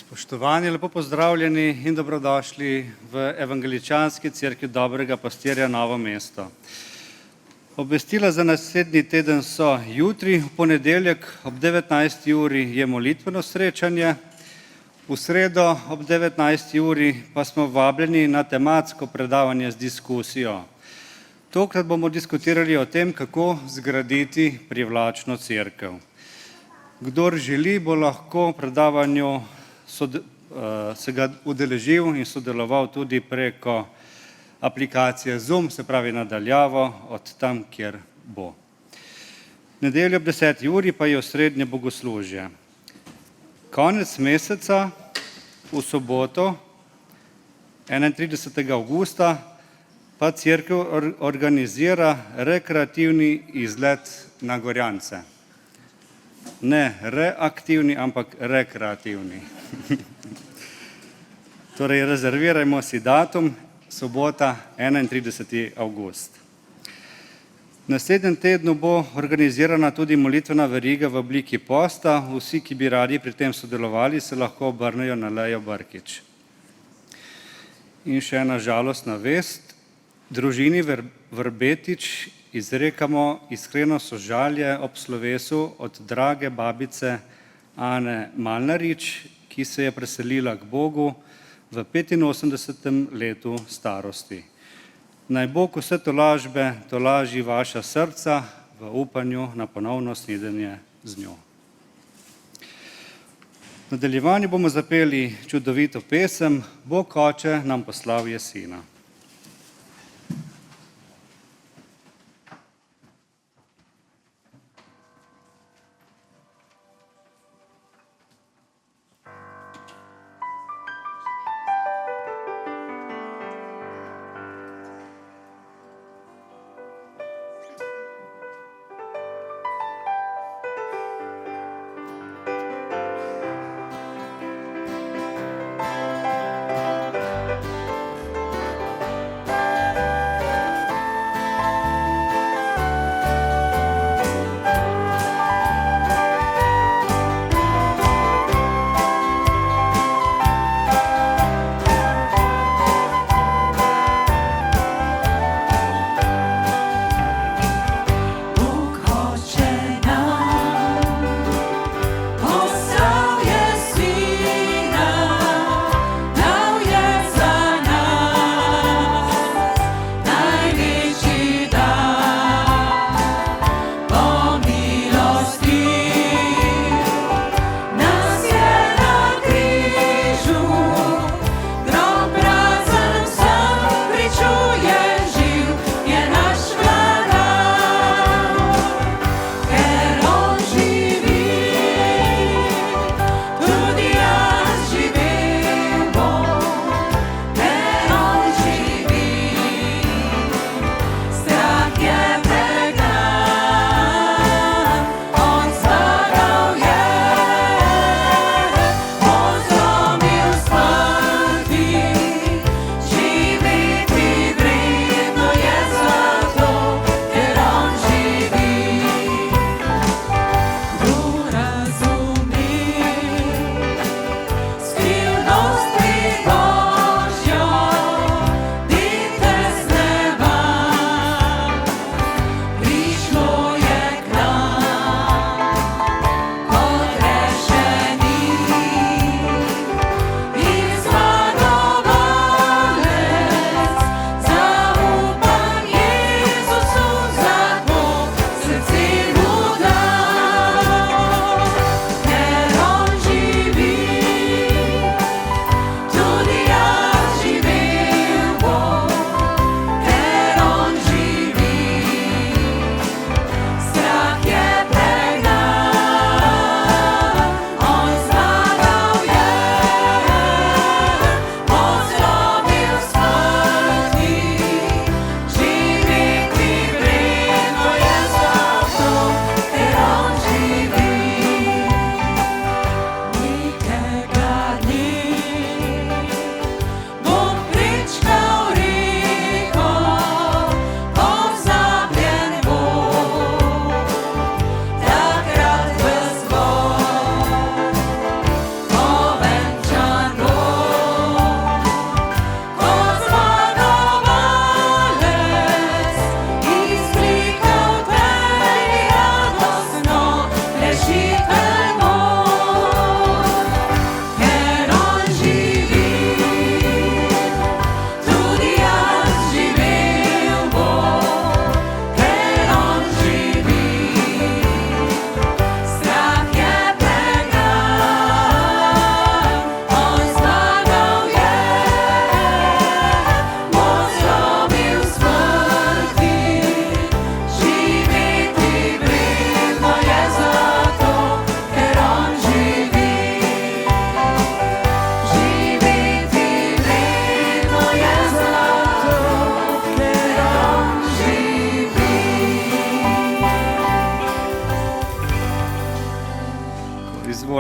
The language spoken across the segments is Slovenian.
Spoštovani, lepo pozdravljeni in dobrodošli v Evangeličanski cerkvi Dobrega pastirja Novo mesto. Obvestila za naslednji teden so: jutri, v ponedeljek ob 19. uri je molitveno srečanje, v sredo ob 19. uri pa smo vabljeni na tematsko predavanje z diskusijo. Tokrat bomo diskutirali o tem, kako zgraditi privlačno cerkev. Kdor želi, bo lahko v predavanju se ga udeležil in sodeloval tudi preko aplikacije Zoom, se pravi nadaljavo od tam, kjer bo. V nedeljo ob 10. uri pa je osrednje bogoslužje. Konec meseca, v soboto, 31. avgusta, pa cerkev organizira rekreativni izlet na Gorjance. Ne reaktivni, ampak rekreativni. Torej, rezervirajmo si datum, sobota, 31. avgust. V naslednjem tednu bo organizirana tudi molitvena veriga v obliki posta. Vsi, ki bi radi pri tem sodelovali, se lahko obrnejo na Lejo Brkič. In še ena žalostna vest. Družini Verbetič izrekamo iskreno sožalje ob slovesu od drage babice Ane Malnarič, ki se je preselila k Bogu v 85. letu starosti. Naj Bog vse tolažbe tolaži vaša srca v upanju na ponovno snidenje z njo. V nadaljevanju bomo zapeli čudovito pesem Bog Oče nam poslal je Sina.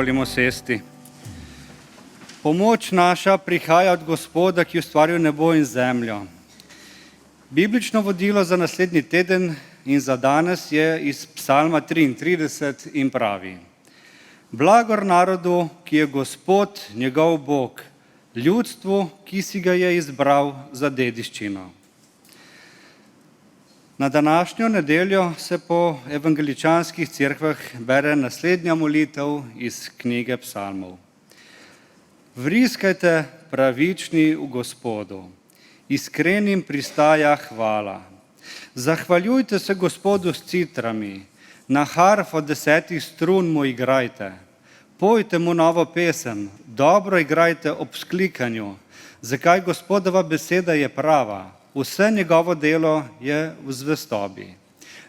pripravljamo sesti. Pomoč naša prihaja od Gospoda, ki je ustvaril nebo in zemljo. Biblično vodilo za naslednji teden in za danes je iz Psalma 33 in pravi: Blagor narodu, ki je Gospod, njegov Bog, ljudstvu, ki si ga je izbral za dediščino. Na današnjo nedeljo se po evangeličanskih cerkvah bere naslednja molitev iz knjige Psalmov. Vriskajte pravični v Gospodu, iskrenim pristaja hvala. Zahvaljujte se Gospodu s citrami, na harfo 10 strun mu igrajte. Pojte mu novo pesem, dobro igrajte ob vzklikanju, zakaj Gospodova beseda je prava, vse njegovo delo je v zvestobi.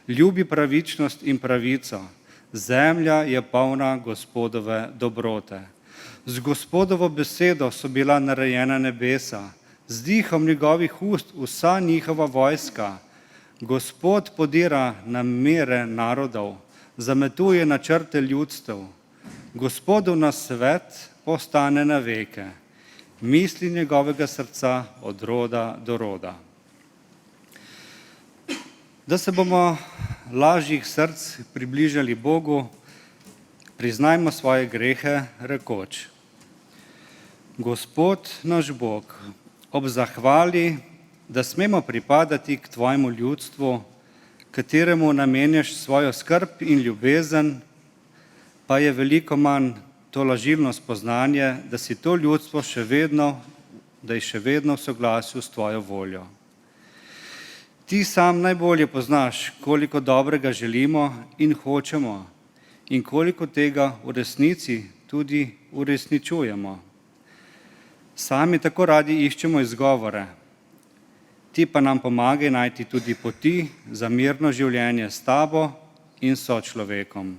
Ljubi pravičnost in pravico, zemlja je polna Gospodove dobrote. Z Gospodovo besedo so bila narejena nebesa, z dihom njegovih ust vsa njihova vojska. Gospod podira namere narodov, zametuje načrte ljudstev. Gospodov nasvet postane na veke, misli njegovega srca od roda do roda. Da se bomo lažjih src približali Bogu, priznajmo svoje grehe rekoč: Gospod naš Bog, ob zahvali, da smemo pripadati k tvojemu ljudstvu, kateremu namenjaš svojo skrb in ljubezen, pa je veliko manj to lažilno spoznanje, da si to ljudstvo še vedno v soglasju s tvojo voljo. Ti sam najbolje poznaš, koliko dobrega želimo in hočemo in koliko tega v resnici tudi uresničujemo. Sami tako radi iščemo izgovore, ti pa nam pomagaj najti tudi poti za mirno življenje s tabo in sočlovekom.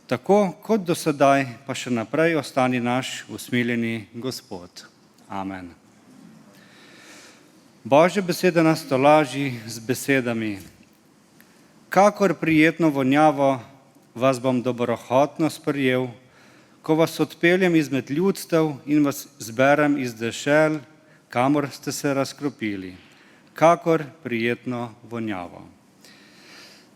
Tako kot do sedaj, pa še naprej ostani naš usmiljeni Gospod. Amen. Božja beseda nas tolaži z besedami: Kakor prijetno vonjavo vas bom dobrohotno sprejel, ko vas odpeljem izmed ljudstev in vas zberem iz dešel, kamor ste se razkropili. Kakor prijetno vonjavo.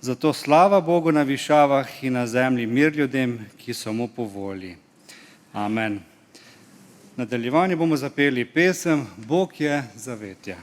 Zato slava Bogu na višavah in na zemlji mir ljudem, ki so mu po volji. Amen. V nadaljevanju bomo zapeli pesem Bog je zavetje.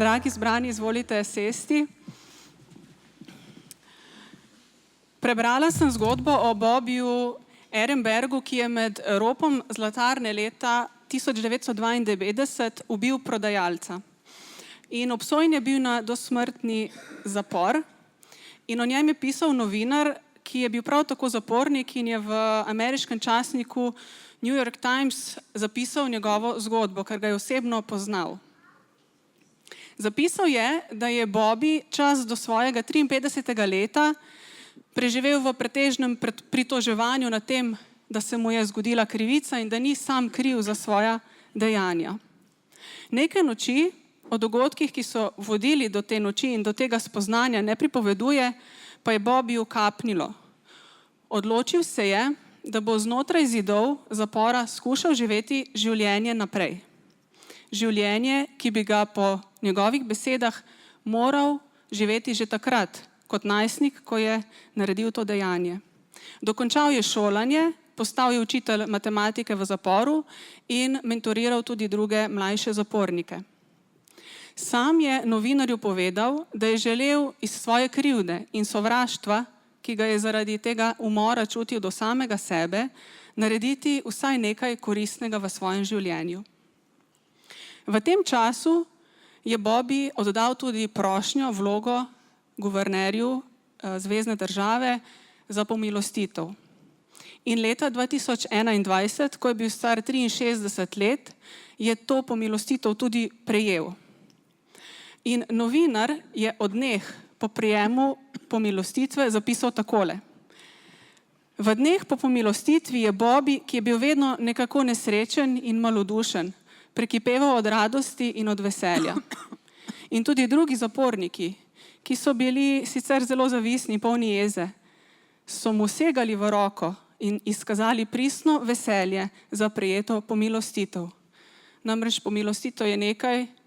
Dragi zbrani, izvolite sesti. Prebrala sem zgodbo o Bobiju Ehrenbergu, ki je med ropom zlatarne leta 1992 ubil prodajalca. In obsojen je bil na dosmrtni zapor in o njem je pisal novinar, ki je bil prav tako zapornik in je v ameriškem časniku New York Times zapisal njegovo zgodbo, ker ga je osebno poznal. Zapisal je, da je Bobby čas do svojega 53. leta preživel v pretežnem pritoževanju nad tem, da se mu je zgodila krivica in da ni sam kriv za svoja dejanja. Nekaj noči o dogodkih, ki so vodili do te noči in do tega spoznanja, ne pripoveduje, pa je Bobbyju kapnilo. Odločil se je, da bo znotraj zidov zapora skušal živeti življenje naprej. Življenje, ki bi ga po njegovih besedah moral živeti že takrat, kot najstnik, ko je naredil to dejanje. Dokončal je šolanje, postal je učitelj matematike v zaporu in mentoriral tudi druge mlajše zapornike. Sam je novinarju povedal, da je želel iz svoje krivde in sovraštva, ki ga je zaradi tega umora čutil do samega sebe, narediti vsaj nekaj koristnega v svojem življenju. V tem času je Bobby oddal tudi prošnjo, vlogo guvernerju zvezne države za pomilostitev. In leta 2021, ko je bil star 63 let, je to pomilostitev tudi prejel. In novinar je od dneh po prijemu pomilostitve zapisal takole. V dneh po pomilostitvi je Bobby, ki je bil vedno nekako nesrečen in malodušen, prekipeval od radosti in od veselja. In tudi drugi zaporniki, ki so bili sicer zelo zavisni, polni jeze, so mu segali v roko in izkazali pristno veselje za prejeto pomilostitev. Namreč pomilostitev je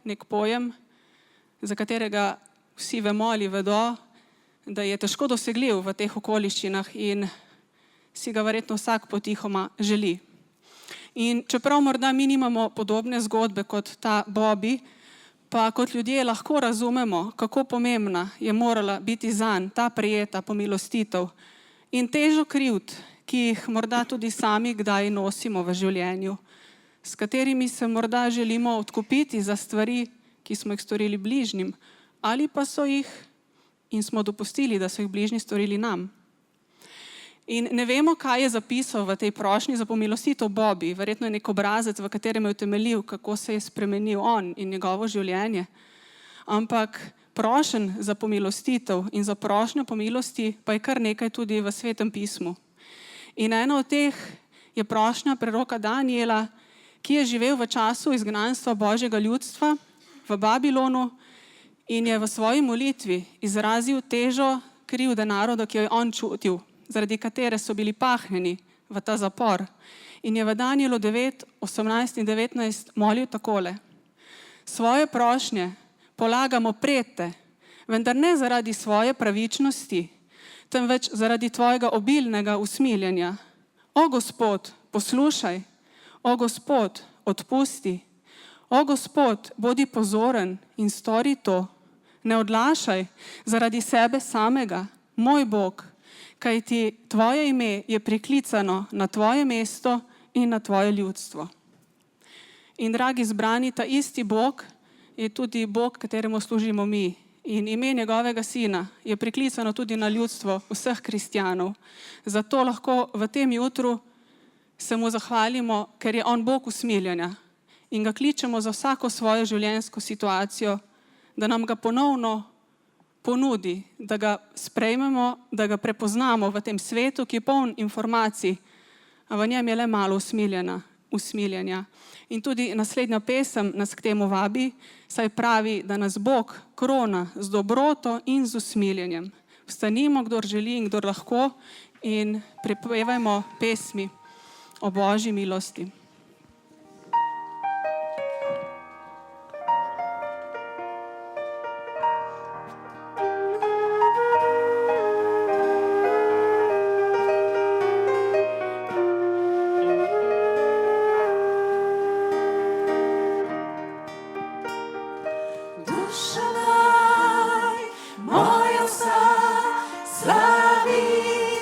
nek pojem, za katerega vsi vemo ali vedo, da je težko dosegljiv v teh okoliščinah in si ga verjetno vsak potihoma želi. In čeprav morda mi nimamo podobne zgodbe kot ta Bobby, pa kot ljudje lahko razumemo, kako pomembna je morala biti zanj ta prejeta pomilostitev in težo krivd, ki jih morda tudi sami kdaj nosimo v življenju, s katerimi se morda želimo odkupiti za stvari, ki smo jih storili bližnjim, ali pa so jih in smo dopustili, da so jih bližnji storili nam. In ne vemo, kaj je zapisal v tej prošnji za pomilostitev Bobby. Verjetno je nek obrazec, v katerem je utemeljil, kako se je spremenil on in njegovo življenje. Ampak prošenj za pomilostitev in za prošnjo po milosti pa je kar nekaj tudi v Svetem pismu. In ena od teh je prošnja preroka Daniela, ki je živel v času izgnanstva Božjega ljudstva v Babilonu in je v svoji molitvi izrazil težo krivde naroda, ki jo je on čutil, zaradi katere so bili pahnjeni v ta zapor. In je v Danielu 9, 18 in 19 molil takole. Svoje prošnje polagamo pred te, vendar ne zaradi svoje pravičnosti, temveč zaradi tvojega obilnega usmiljenja. O Gospod, poslušaj, o Gospod, odpusti, o Gospod, bodi pozoren in stori to. Ne odlašaj zaradi sebe samega, moj Bog, kajti tvoje ime je priklicano na tvoje mesto in na tvoje ljudstvo. In dragi zbrani, ta isti Bog je tudi Bog, kateremu služimo mi. In ime njegovega sina je priklicano tudi na ljudstvo vseh kristjanov. Zato lahko v tem jutru se mu zahvalimo, ker je on Bog usmiljenja in ga kličemo za vsako svojo življenjsko situacijo, da nam ga ponovno ponudi, da ga sprejmemo, da ga prepoznamo v tem svetu, ki je poln informacij, a v njem je le malo usmiljenja. In tudi naslednja pesem nas k temu vabi, saj pravi, da nas Bog krona z dobroto in z usmiljenjem. Vstanimo, kdor želi in kdor lahko, in prepevajmo pesmi o Božji milosti. Duša naj moja vsa slavi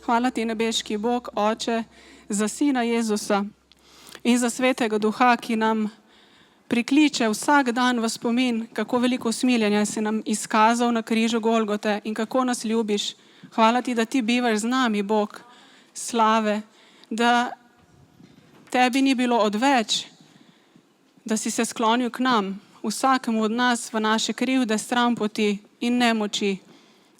Hvala ti, nebeški Bog, Oče, za Sina Jezusa in za Svetega Duha, ki nam prikliče vsak dan v spomin, kako veliko usmiljenja si nam izkazal na križu Golgote in kako nas ljubiš. Hvala ti, da ti bivaš z nami, Bog, slave, da tebi ni bilo odveč, da si se sklonil k nam, vsakemu od nas v naše krivde, stranpoti in nemoči.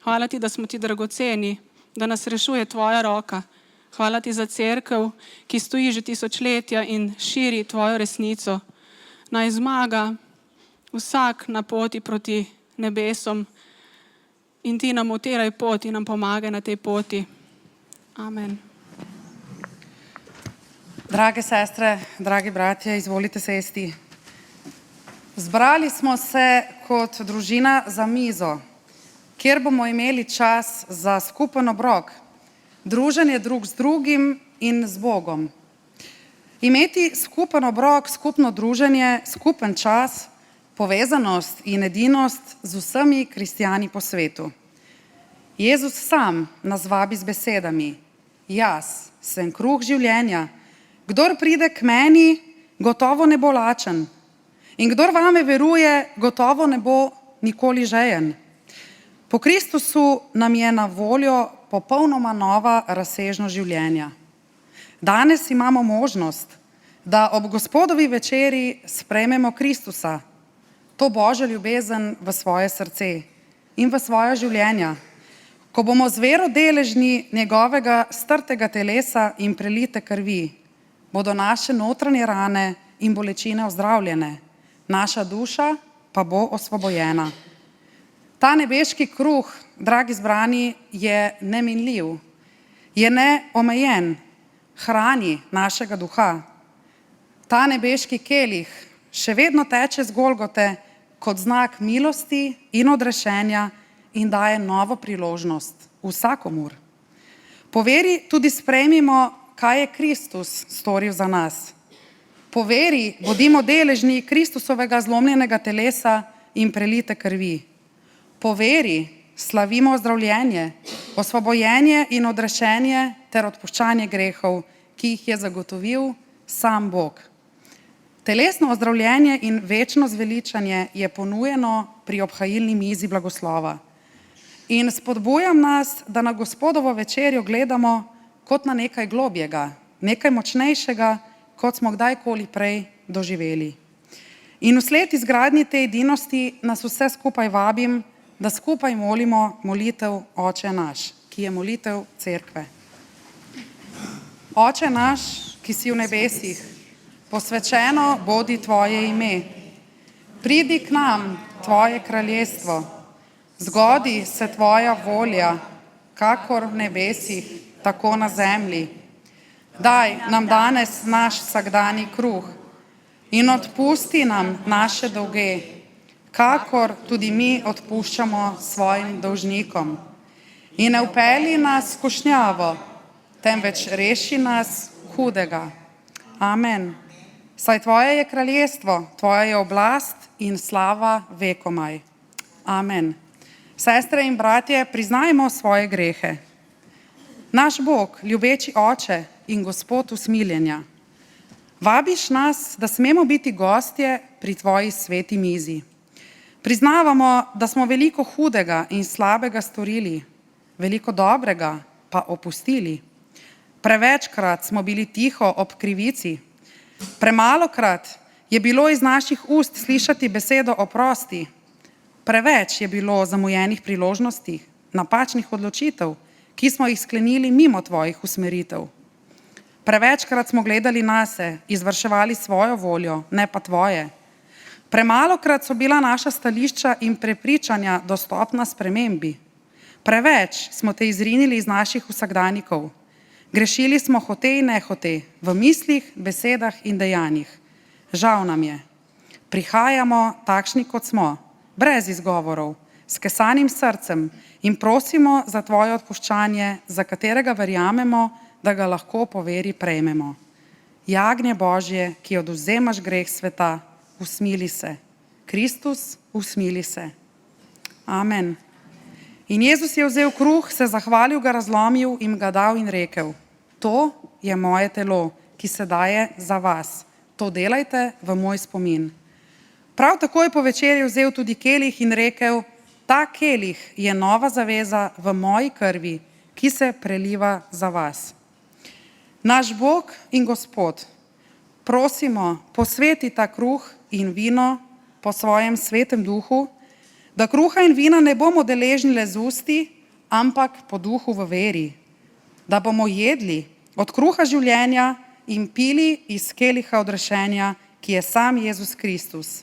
Hvala ti, da smo ti dragoceni, da nas rešuje tvoja roka. Hvala ti za cerkev, ki stoji že tisočletja in širi tvojo resnico. Naj zmaga vsak na poti proti nebesom in ti nam utiraj pot in nam pomagaj na tej poti. Amen. Drage sestre, dragi bratje, izvolite sesti. Zbrali smo se kot družina za mizo, kjer bomo imeli čas za skupen obrok, druženje drug z drugim in z Bogom. Imeti skupen obrok, skupno druženje, skupen čas, povezanost in edinost z vsemi kristjani po svetu. Jezus sam nas vabi z besedami: jaz sem kruh življenja, kdor pride k meni, gotovo ne bo lačen, in kdor vame veruje, gotovo ne bo nikoli žejen. Po Kristusu nam je na voljo popolnoma nova razsežnost življenja. Danes imamo možnost, da ob Gospodovi večeri sprejmemo Kristusa, to Božjo ljubezen v svoje srce in v svoja življenja. Ko bomo z vero deležni njegovega strtega telesa in prelite krvi, bodo naše notranje rane in bolečine ozdravljene, naša duša pa bo osvobojena. Ta nebeški kruh, dragi zbrani, je neminljiv, je neomejen, hrani našega duha. Ta nebeški kelih še vedno teče z Golgote kot znak milosti in odrešenja in daje novo priložnost vsakomur. Po veri tudi sprejmimo, kaj je Kristus storil za nas. Po veri bodimo deležni Kristusovega zlomljenega telesa in prelite krvi. Po veri slavimo ozdravljenje, osvobojenje in odrešenje ter odpuščanje grehov, ki jih je zagotovil sam Bog. Telesno ozdravljenje in večno zveličanje je ponujeno pri obhajilni mizi blagoslova. In spodbujam nas, da na Gospodovo večerjo gledamo kot na nekaj globjega, nekaj močnejšega, kot smo kdajkoli prej doživeli. In vsled izgradnji te edinosti nas vse skupaj vabim, da skupaj molimo molitev Oče naš, ki je molitev cerkve. Oče naš, ki si v nebesih, posvečeno bodi tvoje ime. Pridi k nam tvoje kraljestvo, zgodi se tvoja volja, kakor v nebesih, tako na zemlji. Daj nam danes naš vsakdanji kruh in odpusti nam naše dolge, kakor tudi mi odpuščamo svojim dolžnikom. In ne vpelji nas v skušnjavo, temveč reši nas hudega. Amen. Saj tvoje je kraljestvo, tvoja je oblast in slava vekomaj. Amen. Sestre in bratje, priznajmo svoje grehe. Naš Bog, ljubeči Oče in Gospod usmiljenja, vabiš nas, da smemo biti gostje pri tvoji sveti mizi. Priznavamo, da smo veliko hudega in slabega storili, veliko dobrega pa opustili. Prevečkrat smo bili tiho ob krivici, premalokrat je bilo iz naših ust slišati besedo oprosti, preveč je bilo zamujenih priložnosti, napačnih odločitev, ki smo jih sklenili mimo tvojih usmeritev. Prevečkrat smo gledali nase, izvrševali svojo voljo, ne pa tvoje. Premalokrat so bila naša stališča in prepričanja dostopna spremembi. Preveč smo te izrinili iz naših vsakdanikov. Grešili smo hote in nehote, v mislih, besedah in dejanjih. Žal nam je. Prihajamo takšni, kot smo, brez izgovorov, s kesanim srcem in prosimo za tvoje odpuščanje, za katerega verjamemo, da ga lahko po veri prejmemo. Jagnje Božje, ki odvzemaš greh sveta, usmili se. Kristus, usmili se. Amen. In Jezus je vzel kruh, se zahvalil, ga razlomil in ga dal in rekel: to je moje telo, ki se daje za vas. To delajte v moj spomin. Prav tako je po večerji vzel tudi kelih in rekel: ta kelih je nova zaveza v moji krvi, ki se preliva za vas. Naš Bog in Gospod, prosimo, posveti ta kruh in vino po svojem svetem duhu, da kruha in vina ne bomo deležni le z usti, ampak po duhu v veri, da bomo jedli od kruha življenja in pili iz keliha odrešenja, ki je sam Jezus Kristus.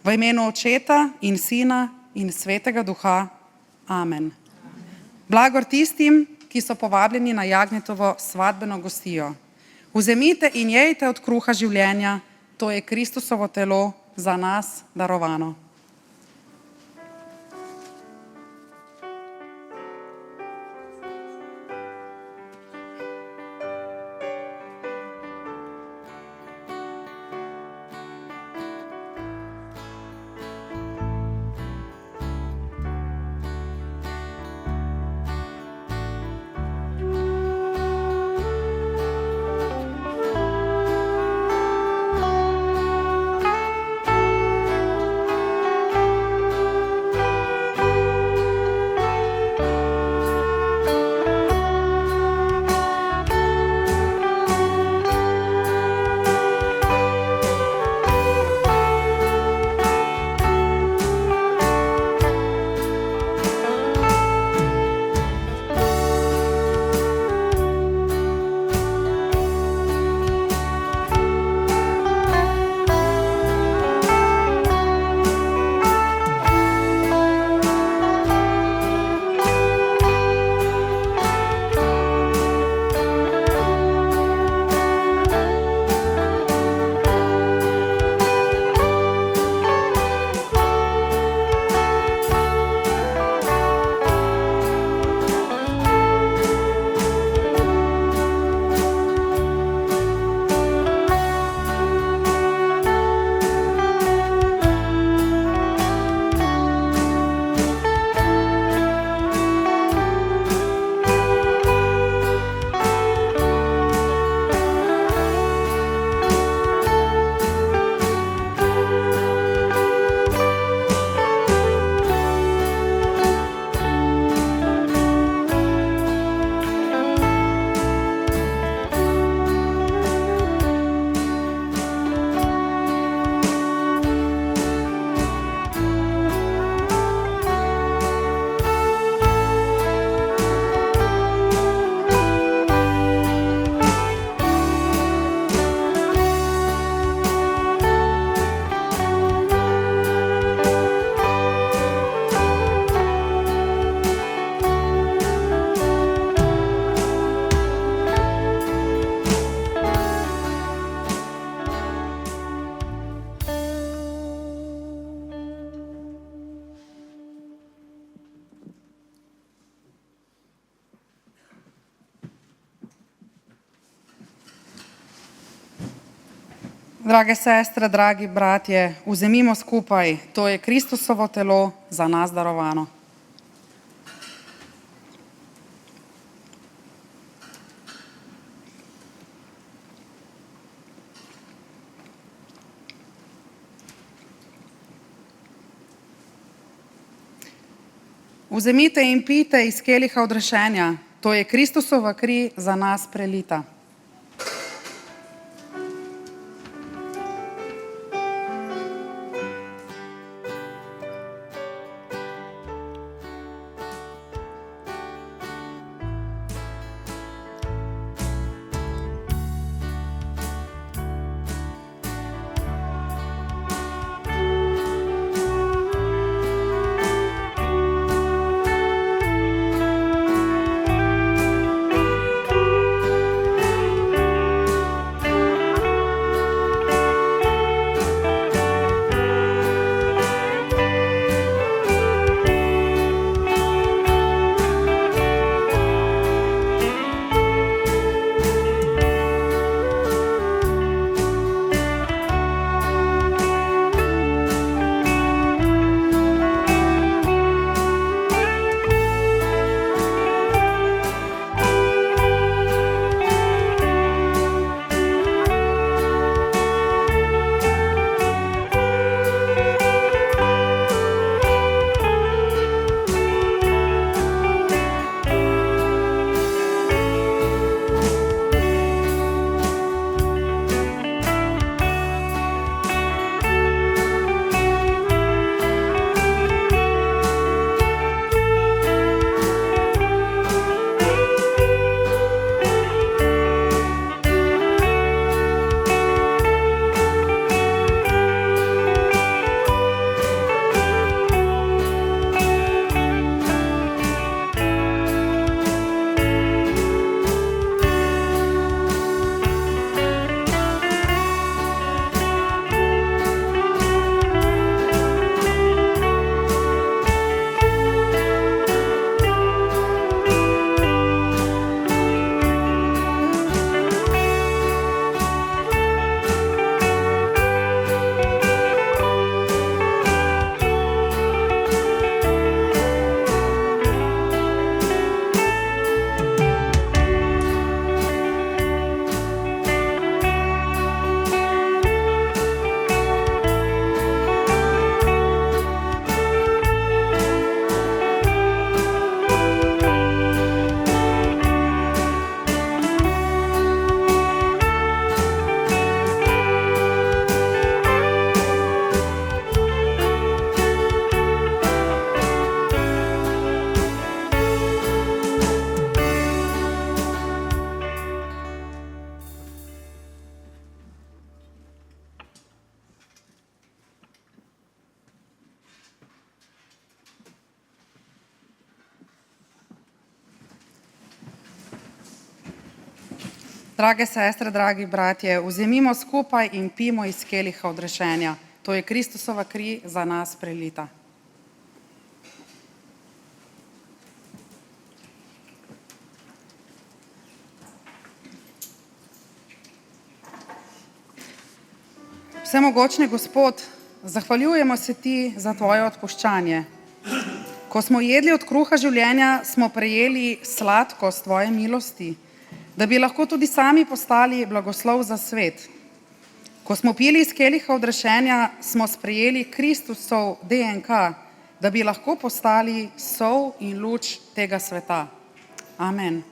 V imenu Očeta in Sina in Svetega Duha. Amen. Blagor tistim, ki so povabljeni na Jagnjetovo svadbeno gostijo. Vzemite in jejte od kruha življenja, to je Kristusovo telo za nas darovano. Drage sestre, dragi bratje, vzemimo skupaj, to je Kristusovo telo za nas darovano. Vzemite in pijte iz keliha odrešenja, to je Kristusova kri za nas prelita. Drage sestre, dragi bratje, vzemimo skupaj in pijmo iz keliha odrešenja. To je Kristusova kri za nas prelita. Vsemogočni Gospod, zahvaljujemo se Ti za Tvoje odpuščanje. Ko smo jedli od kruha življenja, smo prejeli sladkost Tvoje milosti, da bi lahko tudi sami postali blagoslov za svet. Ko smo pili iz keliha odrešenja, smo sprejeli Kristusov DNK, da bi lahko postali sol in luč tega sveta. Amen.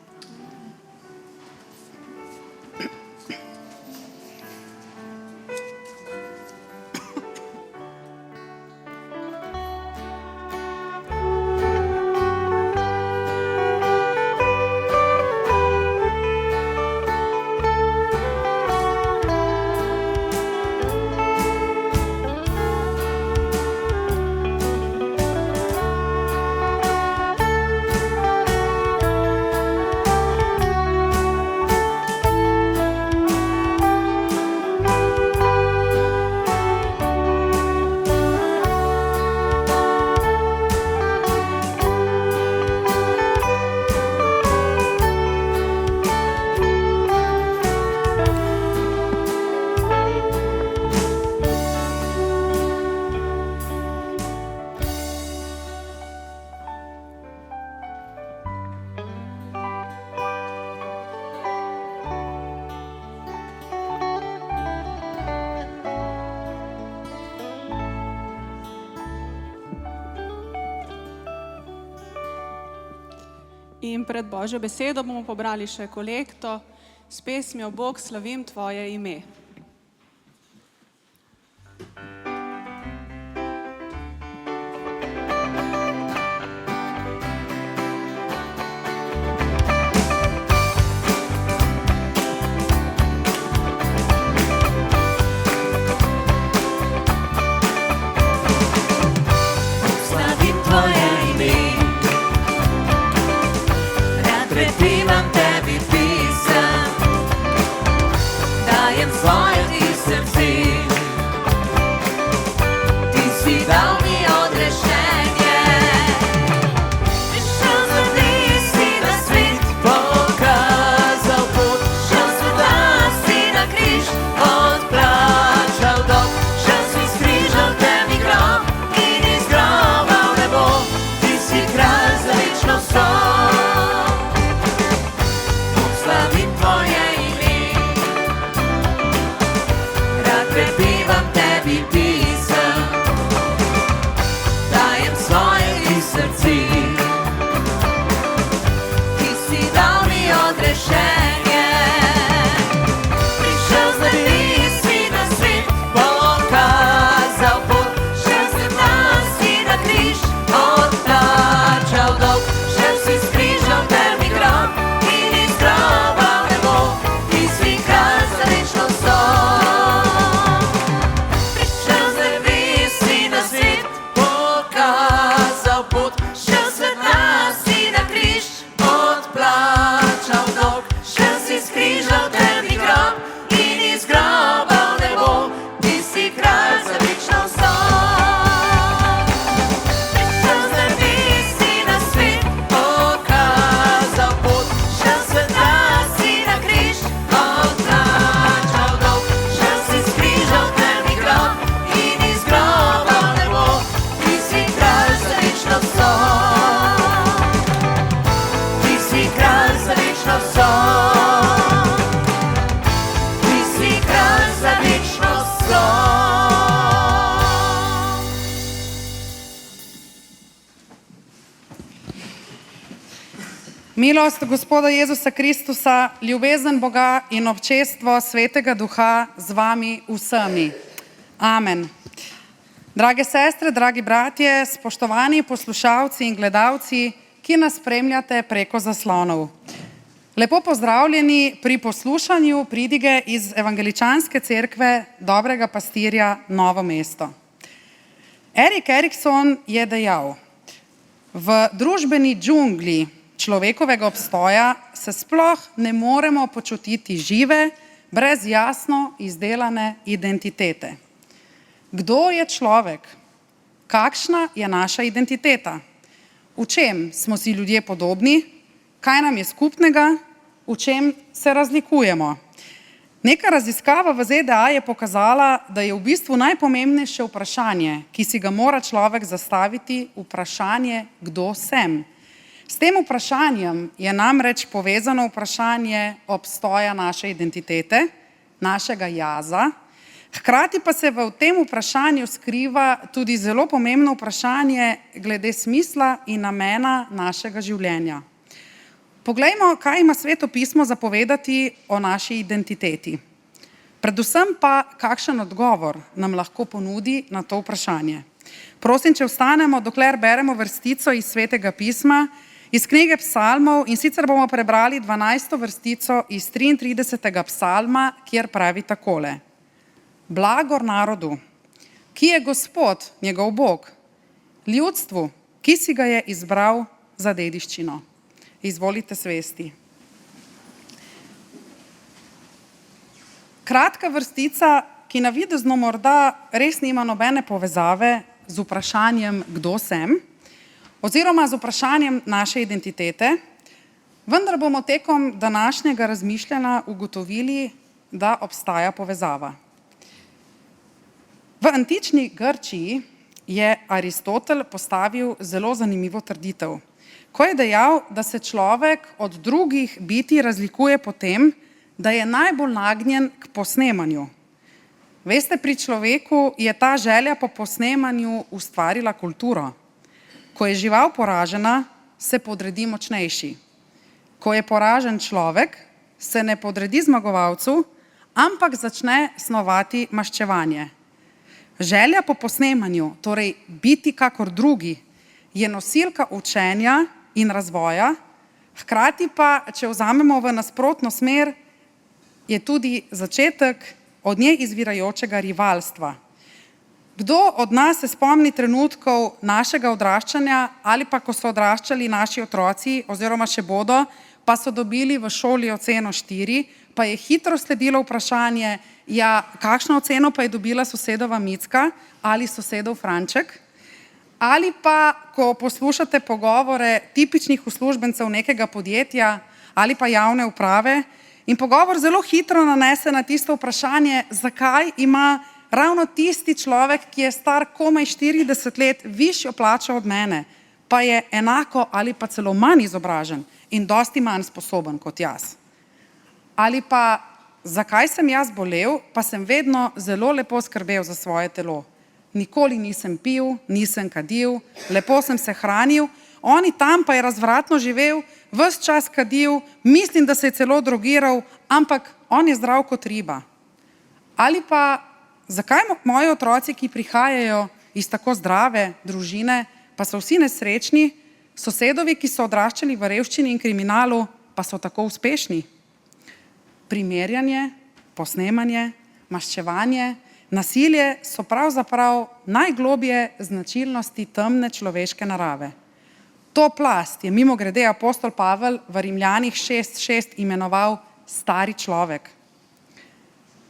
In pred Božjo besedo bomo pobrali še kolekto s pesmijo Bog, slavim Tvoje ime. Slavim Tvoje ime, rad prepevam Tebi pisem, dajem svoje Ti srce. Ti si dal mi odrešenje, prišel za Ti si na svet, pokazal pot, šel sveta si na križ, odplačal dolg, šel si s križem temni grob in iz groba v nebo. Ti si kralj za večno sol. Bog, slavim Tvoje ime, rad prepevam Tebi pisem, dajem svoje Ti srce. Ti si dal mi odrešenje, prišel za Ti si na svet, pokazal pot, šel sveta si na križ, odplačal dolg, šel si s križem temni grob in iz groba v nebo. Ti si kralj za večno sol. Prišel za Ti si na svet, pokazal pot, šel sveta si na križ, odplačal dolg, šel si s križem temni grob in iz groba v nebo. Ti si kralj za večno sol. Prišel za Ti si na svet, pokazal pot, šel sveta si na križ, odplačal dolg, šel si s križem temni grob in iz groba v nebo. Ti si kralj za večno sol. Ti si kralj za večno sol. Ti si kralj za večno sol. Milost Gospoda Jezusa Kristusa, ljubezen Boga in občestvo Svetega Duha z vami vsemi. Amen. Drage sestre, dragi bratje, spoštovani poslušalci in gledalci, ki nas spremljate preko zaslonov. Lepo pozdravljeni pri poslušanju pridige iz Evangeličanske cerkve Dobrega pastirja Novo mesto. Erik Erikson je dejal: v družbeni džungli, človekovega obstoja se sploh ne moremo počutiti žive brez jasno izdelane identitete. Kdo je človek? Kakšna je naša identiteta? V čem smo si ljudje podobni? Kaj nam je skupnega? V čem se razlikujemo? Neka raziskava v ZDA je pokazala, da je v bistvu najpomembnejše vprašanje, ki si ga mora človek zastaviti, vprašanje, kdo sem. S tem vprašanjem je namreč povezano vprašanje obstoja naše identitete, našega jaza, hkrati pa se v tem vprašanju skriva tudi zelo pomembno vprašanje glede smisla in namena našega življenja. Poglejmo, kaj ima Sveto pismo zapovedati o naši identiteti. Predvsem pa, kakšen odgovor nam lahko ponudi na to vprašanje. Prosim, če vstanemo, dokler beremo vrstico iz Svetega pisma, iz knjige Psalmov, in sicer bomo prebrali 12. vrstico iz 33. psalma, kjer pravi takole. Blagor narodu, ki je Gospod, njegov Bog, ljudstvu, ki si ga je izbral za dediščino. Izvolite svesti. Kratka vrstica, ki navidezno morda res nima nobene povezave z vprašanjem, kdo sem, oziroma z vprašanjem naše identitete, vendar bomo tekom današnjega razmišljanja ugotovili, da obstaja povezava. V antični Grčiji je Aristotel postavil zelo zanimivo trditev, ko je dejal, da se človek od drugih bitij razlikuje po tem, da je najbolj nagnjen k posnemanju. Veste, pri človeku je ta želja po posnemanju ustvarila kulturo. Ko je žival poražena, se podredi močnejši. Ko je poražen človek, se ne podredi zmagovalcu, ampak začne snovati maščevanje. Želja po posnemanju, torej biti kakor drugi, je nosilka učenja in razvoja, hkrati pa, če vzamemo v nasprotno smer, je tudi začetek od nje izvirajočega rivalstva. Kdo od nas se spomni trenutkov našega odraščanja ali pa ko so odraščali naši otroci oziroma še bodo, pa so dobili v šoli oceno 4, pa je hitro sledilo vprašanje, ja, kakšno oceno pa je dobila sosedova Micka ali sosedov Franček? Ali pa, ko poslušate pogovore tipičnih uslužbencev nekega podjetja ali pa javne uprave in pogovor zelo hitro nanese na tisto vprašanje, zakaj ima ravno tisti človek, ki je star komaj 40 let, višjo plačo od mene, pa je enako ali pa celo manj izobražen in dosti manj sposoben kot jaz. Ali pa, zakaj sem jaz bolel, pa sem vedno zelo lepo skrbel za svoje telo. Nikoli nisem pil, nisem kadil, lepo sem se hranil, oni tam pa je razvratno živel, ves čas kadil, mislim, da se je celo drogiral, ampak on je zdrav kot riba. Ali pa, zakaj moji otroci, ki prihajajo iz tako zdrave družine, pa so vsi nesrečni, sosedovi, ki so odraščali v revščini in kriminalu, pa so tako uspešni? Primerjanje, posnemanje, maščevanje, nasilje so pravzaprav najglobje značilnosti temne človeške narave. To plast je mimogrede apostol Pavel v Rimljanih 6:6 imenoval stari človek.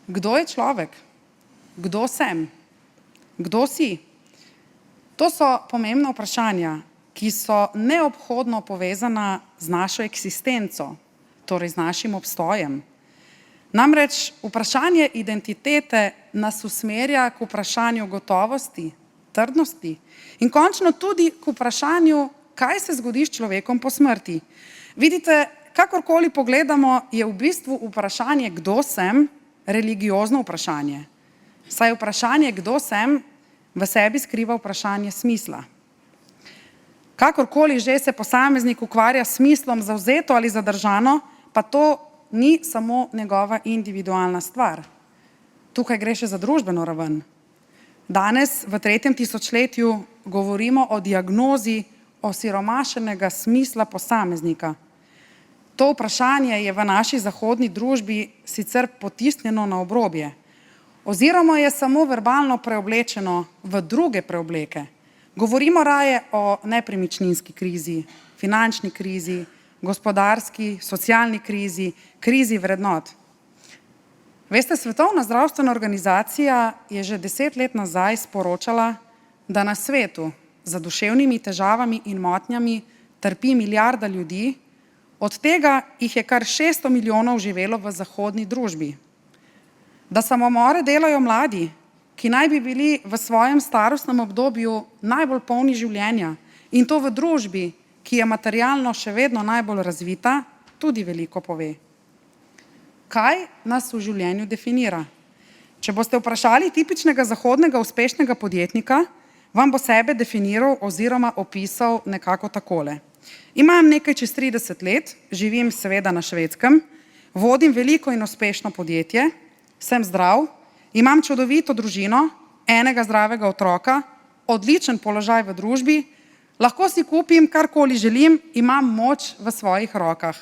Kdo je človek? Kdo sem? Kdo si? To so pomembna vprašanja, ki so neobhodno povezana z našo eksistenco, torej z našim obstojem. Namreč vprašanje identitete nas usmerja k vprašanju gotovosti, trdnosti in končno tudi k vprašanju, kaj se zgodi s človekom po smrti. Vidite, kakorkoli pogledamo, je v bistvu vprašanje, kdo sem, religiozno vprašanje. Saj vprašanje, kdo sem, v sebi skriva vprašanje smisla. Kakorkoli že se posameznik ukvarja s smislom zavzeto ali zadržano, pa to ni samo njegova individualna stvar. Tukaj gre še za družbeno raven. Danes, v 3. tisočletju, govorimo o diagnozi osiromašenega smisla posameznika. To vprašanje je v naši zahodni družbi sicer potisnjeno na obrobje, oziroma je samo verbalno preoblečeno v druge preobleke. Govorimo raje o nepremičninski krizi, finančni krizi, gospodarski, socialni krizi, krizi vrednot. Veste, Svetovna zdravstvena organizacija je že 10 let nazaj sporočala, da na svetu za duševnimi težavami in motnjami trpi milijarda ljudi, od tega jih je kar 600 milijonov živelo v zahodni družbi. Da samomore delajo mladi, ki naj bi bili v svojem starostnem obdobju najbolj polni življenja in to v družbi, ki je materialno še vedno najbolj razvita, tudi veliko pove. Kaj nas v življenju definira? Če boste vprašali tipičnega zahodnega uspešnega podjetnika, vam bo sebe definiral oziroma opisal nekako takole. Imam nekaj čez 30 let, živim seveda na Švedskem, vodim veliko in uspešno podjetje, sem zdrav, imam čudovito družino, enega zdravega otroka, odličen položaj v družbi, lahko si kupim karkoli želim, imam moč v svojih rokah.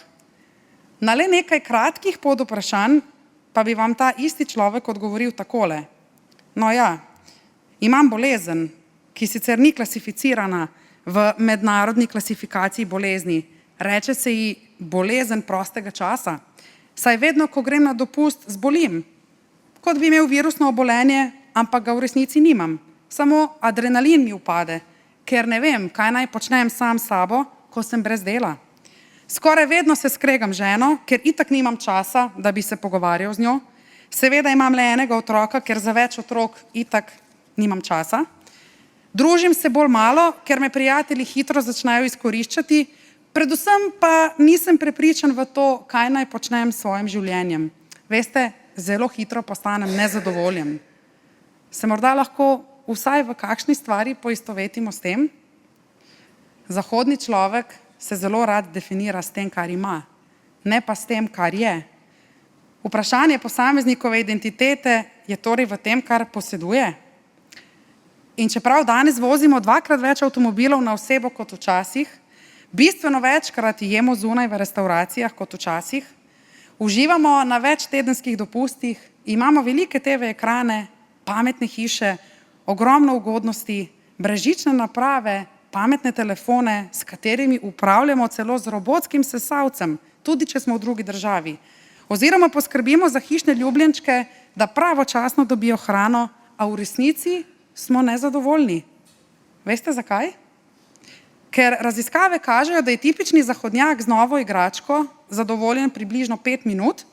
Na le nekaj kratkih podvprašanj pa bi vam ta isti človek odgovoril takole. No ja, imam bolezen, ki sicer ni klasificirana v mednarodni klasifikaciji bolezni. Reče se ji bolezen prostega časa. Saj vedno, ko grem na dopust, zbolim. Kot bi imel virusno obolenje, ampak ga v resnici nimam. Samo adrenalin mi upade, ker ne vem, kaj naj počnem sam s sabo, ko sem brez dela. Skoraj vedno se skregam z ženo, ker itak nimam časa, da bi se pogovarjal z njo. Seveda imam le enega otroka, ker za več otrok itak nimam časa. Družim se bolj malo, ker me prijatelji hitro začnejo izkoriščati, predvsem pa nisem prepričan v to, kaj naj počnem s svojim življenjem. Veste, zelo hitro postanem nezadovoljen. Se morda lahko vsaj v kakšni stvari poistovetimo s tem? Zahodni človek se zelo rad definira s tem, kar ima, ne pa s tem, kar je. Vprašanje posameznikove identitete je torej v tem, kar poseduje. In čeprav danes vozimo 2-krat več avtomobilov na osebo kot včasih, bistveno večkrat jemo zunaj v restavracijah kot včasih, uživamo na več tedenskih dopustih, imamo velike TV ekrane, pametne hiše, ogromno ugodnosti, brezžične naprave, pametne telefone, s katerimi upravljamo celo z robotskim sesalcem, tudi če smo v drugi državi. Oziroma poskrbimo za hišne ljubljenčke, da pravočasno dobijo hrano, a v resnici smo nezadovoljni. Veste zakaj? Ker raziskave kažejo, da je tipični zahodnjak z novo igračko zadovoljen približno 5 minut,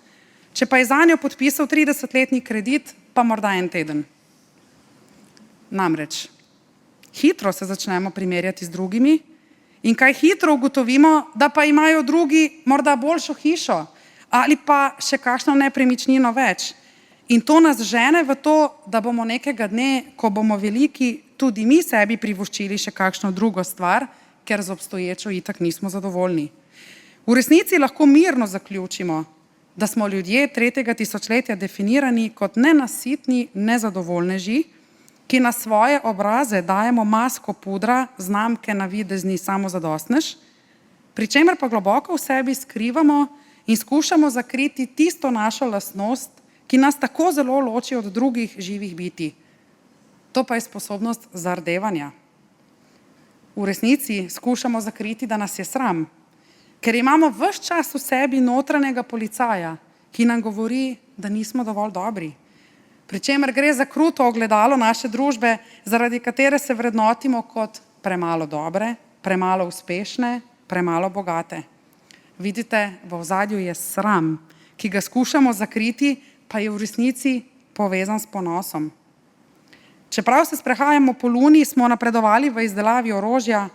če pa je zanjo podpisal 30-letni kredit, pa morda en teden. Namreč, hitro se začnemo primerjati z drugimi in kaj hitro ugotovimo, da pa imajo drugi morda boljšo hišo ali pa še kakšno nepremičnino več. In to nas žene v to, da bomo nekega dne, ko bomo veliki, tudi mi sebi privoščili še kakšno drugo stvar, ker z obstoječo itak nismo zadovoljni. V resnici lahko mirno zaključimo, da smo ljudje 3. tisočletja definirani kot nenasitni nezadovoljneži, ki na svoje obraze dajemo masko pudra, znamke navidezni samozadostnež, pri čemer pa globoko v sebi skrivamo in skušamo zakriti tisto našo lastnost, ki nas tako zelo loči od drugih živih bitij. To pa je sposobnost zardevanja. V resnici skušamo zakriti, da nas je sram, ker imamo ves čas v sebi notranjega policaja, ki nam govori, da nismo dovolj dobri. Pri čemer gre za kruto ogledalo naše družbe, zaradi katere se vrednotimo kot premalo dobre, premalo uspešne, premalo bogate. Vidite, v ozadju je sram, ki ga skušamo zakriti, pa je v resnici povezan s ponosom. Čeprav se sprehajamo po Luni, smo napredovali v izdelavi orožja,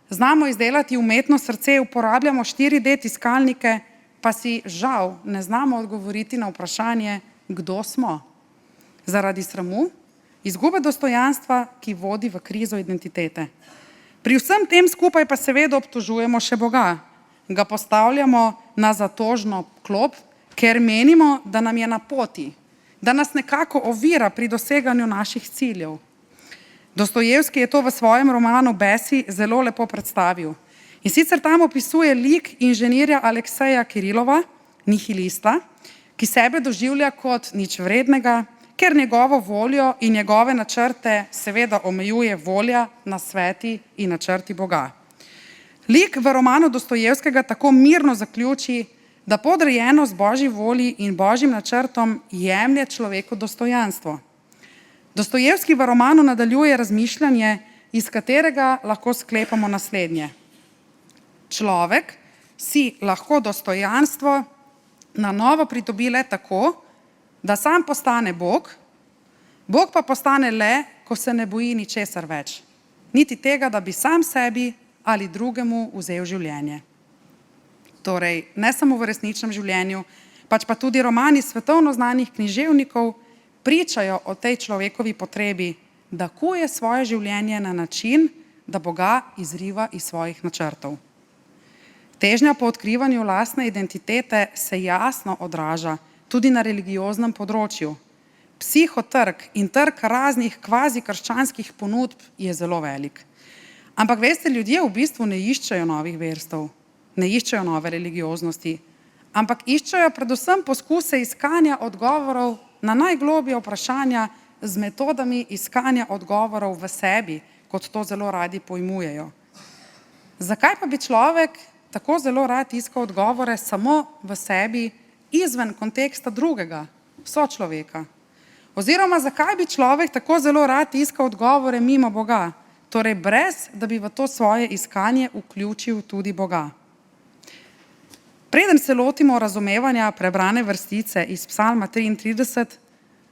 znamo izdelati umetno srce, uporabljamo 4D tiskalnike, pa si žal ne znamo odgovoriti na vprašanje, kdo smo. Zaradi sramu, izgube dostojanstva, ki vodi v krizo identitete. Pri vsem tem skupaj pa seveda obtožujemo še Boga. Ga postavljamo na zatožno klop, ker menimo, da nam je na poti, da nas nekako ovira pri doseganju naših ciljev. Dostojevski je to v svojem romanu Besi zelo lepo predstavil. In sicer tam opisuje lik inženirja Alekseja Kirilova, nihilista, ki sebe doživlja kot ničvrednega, ker njegovo voljo in njegove načrte seveda omejuje volja, nasveti in načrti Boga. Lik v romanu Dostojevskega tako mirno zaključi, da podrejenost Božji volji in Božjim načrtom jemlje človeku dostojanstvo. Dostojevski v romanu nadaljuje razmišljanje, iz katerega lahko sklepamo naslednje. Človek si lahko dostojanstvo na novo pridobi le tako, da sam postane Bog, Bog pa postane le, ko se ne boji ničesar več, niti tega, da bi sam sebi ali drugemu vzel življenje. Torej, ne samo v resničnem življenju, pač pa tudi romani svetovno znanih književnikov pričajo o tej človekovi potrebi, da kuje svoje življenje na način, da Boga izriva iz svojih načrtov. Težnja po odkrivanju lastne identitete se jasno odraža tudi na religioznem področju. Psihotrg in trg raznih kvazi-krščanskih ponudb je zelo velik. Ampak veste, ljudje v bistvu ne iščejo novih verstev, ne iščejo nove religioznosti, ampak iščejo predvsem poskuse iskanja odgovorov na najgloblja vprašanja z metodami iskanja odgovorov v sebi, kot to zelo radi pojmujejo. Zakaj pa bi človek tako zelo rad iskal odgovore samo v sebi, izven konteksta drugega, sočloveka? Oziroma, zakaj bi človek tako zelo rad iskal odgovore mimo Boga, torej brez, da bi v to svoje iskanje vključil tudi Boga? Preden se lotimo razumevanja prebrane vrstice iz Psalma 33,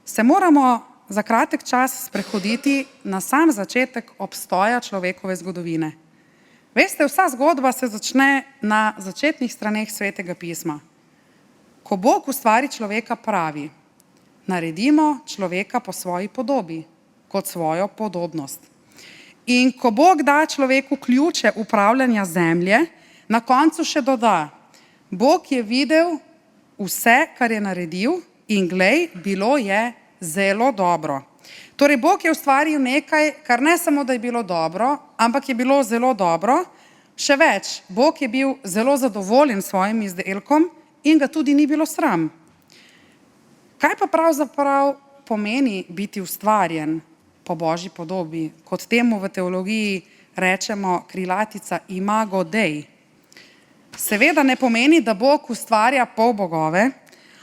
se moramo za kratek čas sprehoditi na sam začetek obstoja človekove zgodovine. Veste, vsa zgodba se začne na začetnih straneh Svetega pisma. Ko Bog ustvari človeka, pravi: naredimo človeka po svoji podobi, kot svojo podobnost. In ko Bog da človeku ključe upravljanja zemlje, na koncu še doda: Bog je videl vse, kar je naredil, in glej, bilo je zelo dobro. Torej, Bog je ustvaril nekaj, kar ne samo, da je bilo dobro, ampak je bilo zelo dobro. Še več, Bog je bil zelo zadovoljen s svojim izdelkom in ga tudi ni bilo sram. Kaj pa pravzaprav pomeni biti ustvarjen po Božji podobi, kot temu v teologiji rečemo krilatica imago Dei? Seveda ne pomeni, da Bog ustvarja polbogove,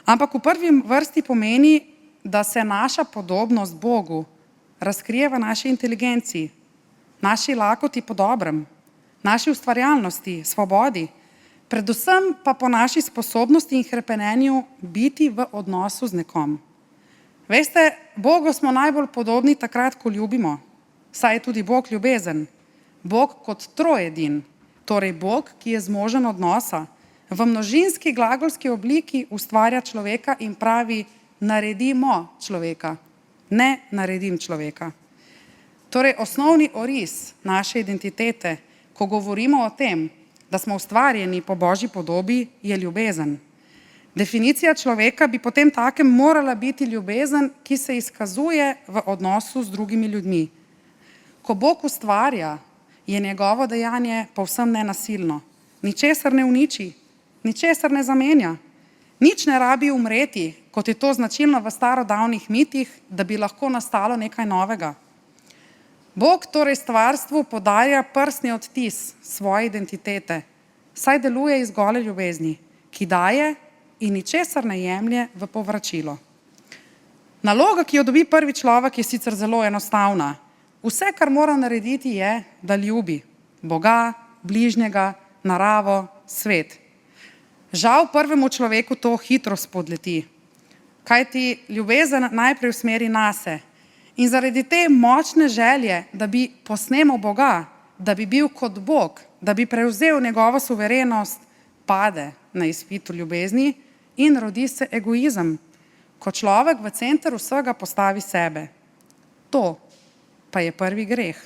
ampak v prvi vrsti pomeni, da se naša podobnost Bogu razkrije v naši inteligenciji, naši lakoti po dobrem, naši ustvarjalnosti, svobodi, predvsem pa po naši sposobnosti in hrepenenju biti v odnosu z nekom. Veste, Bogu smo najbolj podobni takrat, ko ljubimo, saj je tudi Bog ljubezen. Bog kot trojedin, torej Bog, ki je zmožen odnosa, v množinski glagolski obliki ustvarja človeka in pravi: naredimo človeka, ne naredim človeka. Torej, osnovni oris naše identitete, ko govorimo o tem, da smo ustvarjeni po Božji podobi, je ljubezen. Definicija človeka bi potem takem morala biti ljubezen, ki se izkazuje v odnosu z drugimi ljudmi. Ko Bog ustvarja, je njegovo dejanje povsem nenasilno. Ničesar ne uniči, ničesar ne zamenja. Nič ne rabi umreti, kot je to značilno v starodavnih mitih, da bi lahko nastalo nekaj novega. Bog torej stvarstvu podarja prstni odtis svoje identitete, saj deluje iz gole ljubezni, ki daje in ničesar ne jemlje v povračilo. Naloga, ki jo dobi prvi človek, je sicer zelo enostavna. Vse, kar mora narediti, je, da ljubi Boga, bližnjega, naravo, svet. Žal prvemu človeku to hitro spodleti, kajti ljubezen najprej usmeri nase in zaradi te močne želje, da bi posnemal Boga, da bi bil kot Bog, da bi prevzel njegovo suverenost, pade na izpitu ljubezni in rodi se egoizem, ko človek v center vsega postavi sebe. To pa je prvi greh.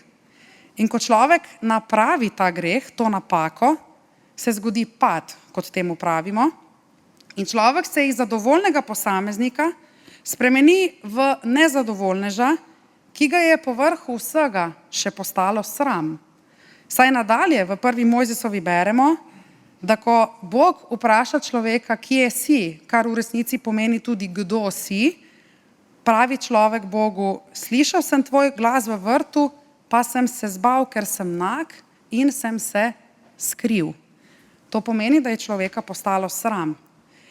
In ko človek napravi ta greh, to napako, se zgodi pad, kot temu pravimo, in človek se iz zadovoljnega posameznika spremeni v nezadovoljneža, ki ga je po vrhu vsega še postalo sram. Saj nadalje v prvi Mojzesovi beremo, da ko Bog vpraša človeka, kje si, kar v resnici pomeni tudi kdo si, pravi človek Bogu: slišal sem tvoj glas v vrtu, pa sem se zbal, ker sem nag in sem se skril. To pomeni, da je človeka postalo sram.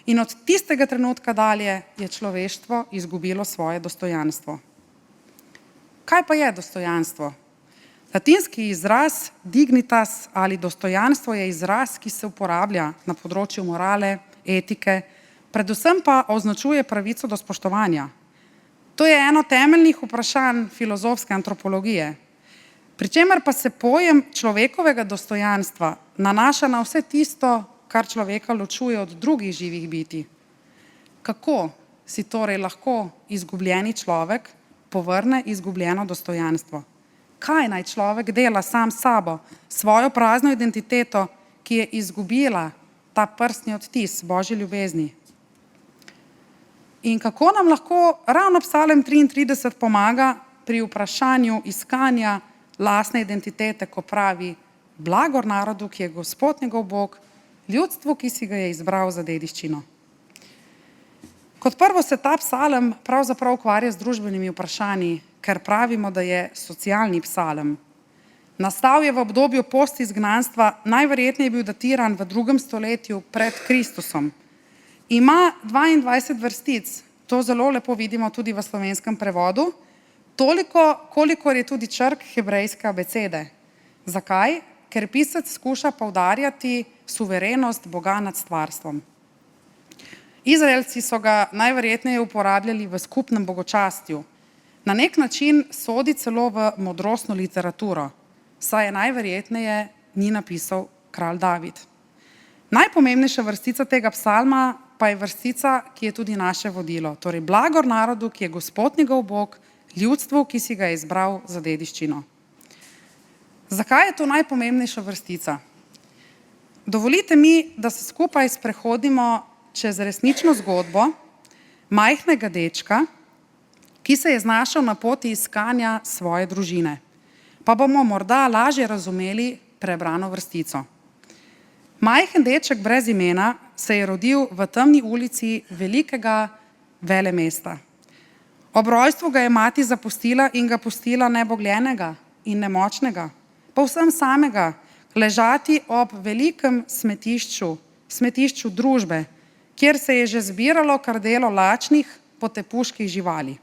In od tistega trenutka dalje je človeštvo izgubilo svoje dostojanstvo. Kaj pa je dostojanstvo? Latinski izraz dignitas ali dostojanstvo je izraz, ki se uporablja na področju morale, etike, predvsem pa označuje pravico do spoštovanja. To je eno temeljnih vprašanj filozofske antropologije, pri čemer pa se pojem človekovega dostojanstva nanaša na vse tisto, kar človeka ločuje od drugih živih bitij. Kako si torej lahko izgubljeni človek povrne izgubljeno dostojanstvo? Kaj naj človek dela sam s sabo, svojo prazno identiteto, ki je izgubila ta prstni odtis Božje ljubezni? In kako nam lahko ravno Psalm 33 pomaga pri vprašanju iskanja lastne identitete, ko pravi: blagor narodu, ki je Gospod njegov Bog, ljudstvu, ki si ga je izbral za dediščino. Kot prvo se ta psalem pravzaprav ukvarja z družbenimi vprašanji, ker pravimo, da je socialni psalem. Nastal je v obdobju postizgnanstva, najverjetneje je bil datiran v 2. stoletju pred Kristusom. Ima 22 vrstic, to zelo lepo vidimo tudi v slovenskem prevodu, toliko, kolikor je tudi črk hebrejske abecede. Zakaj? Ker pisec skuša poudarjati suverenost Boga nad stvarstvom. Izraelci so ga najverjetneje uporabljali v skupnem bogočastju. Na nek način sodi celo v modrostno literaturo, saj je najverjetneje ni napisal kralj David. Najpomembnejša vrstica tega psalma pa je vrstica, ki je tudi naše vodilo, torej blagor narodu, ki je Gospod njegov Bog, ljudstvu, ki si ga je izbral za dediščino. Zakaj je to najpomembnejša vrstica? Dovolite mi, da se skupaj sprehodimo čez resnično zgodbo majhnega dečka, ki se je znašel na poti iskanja svoje družine. Pa bomo morda lažje razumeli prebrano vrstico. Majhen deček brez imena se je rodil v temni ulici velikega velemesta. Ob rojstvu ga je mati zapustila in ga pustila nebogljenega in nemočnega, povsem samega, ležati ob velikem smetišču družbe, kjer se je že zbiralo krdelo lačnih potepuških živali.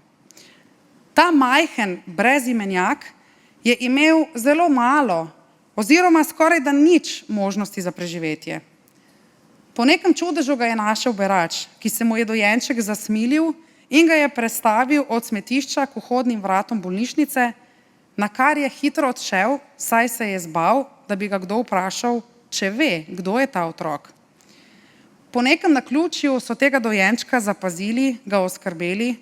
Ta majhen brezimenjak je imel zelo malo oziroma skoraj da nič možnosti za preživetje. Po nekem čudežu ga je našel berač, ki se mu je dojenček zasmilil in ga je prestavil od smetišča k vhodnim vratom bolnišnice, na kar je hitro odšel, saj se je zbal, da bi ga kdo vprašal, če ve, kdo je ta otrok. Po nekem naključju so tega dojenčka zapazili, ga oskrbeli,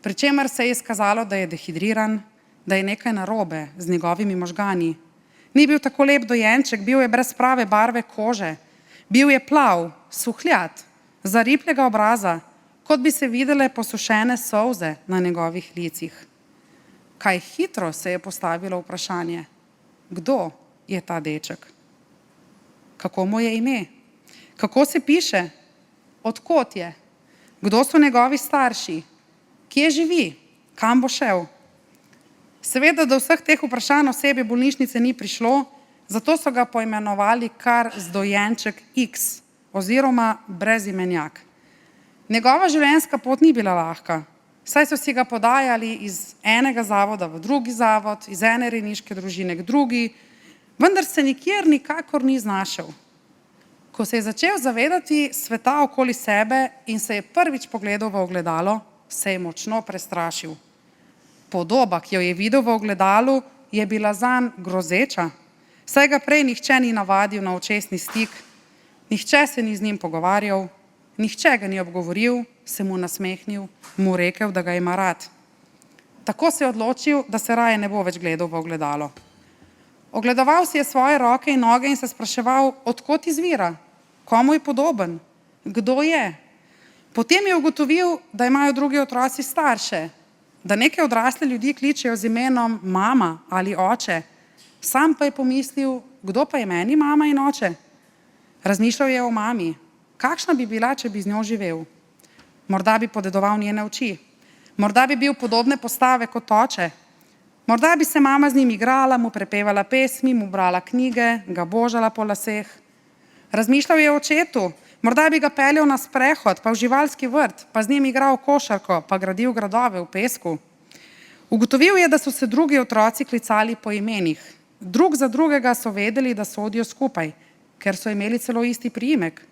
pri čemer se je izkazalo, da je dehidriran, da je nekaj narobe z njegovimi možgani. Ni bil tako lep dojenček, bil je brez prave barve kože, bil je plav, suhljat, zariplega obraza, kot bi se videle posušene solze na njegovih licih. Kaj hitro se je postavilo vprašanje, kdo je ta deček? Kako mu je ime? Kako se piše? Od kod je? Kdo so njegovi starši? Kje živi? Kam bo šel? Seveda do vseh teh vprašanj osebje bolnišnice ni prišlo, zato so ga poimenovali kar zdojenček X oziroma brezimenjak. Njegova življenjska pot ni bila lahka, saj so si ga podajali iz enega zavoda v drugi zavod, iz ene rejniške družine k drugi, vendar se nikjer nikakor ni znašel. Ko se je začel zavedati sveta okoli sebe in se je prvič pogledal v ogledalo, se je močno prestrašil. Podoba, ki jo je videl v ogledalu, je bila zanj grozeča, saj ga prej nihče ni navadil na očesni stik, nihče se ni z njim pogovarjal, nihče ga ni obgovoril, se mu nasmehnil, mu rekel, da ga ima rad. Tako se je odločil, da se raje ne bo več gledal v ogledalo. Ogledoval si je svoje roke in noge in se spraševal, od kod izvira, komu je podoben, kdo je. Potem je ugotovil, da imajo drugi otroci starše, da neke odrasle ljudi kličejo z imenom mama ali oče. Sam pa je pomislil, kdo pa je meni mama in oče? Razmišljal je o mami. Kakšna bi bila, če bi z njo živel? Morda bi podedoval njene oči. Morda bi bil podobne postave kot oče. Morda bi se mama z njim igrala, mu prepevala pesmi, mu brala knjige, ga božala po laseh. Razmišljal je o očetu, morda bi ga peljal na sprehod, pa v živalski vrt, pa z njim igral košarko, pa gradil gradove v pesku. Ugotovil je, da so se drugi otroci klicali po imenih. Drug za drugega so vedeli, da sodijo skupaj, ker so imeli celo isti priimek.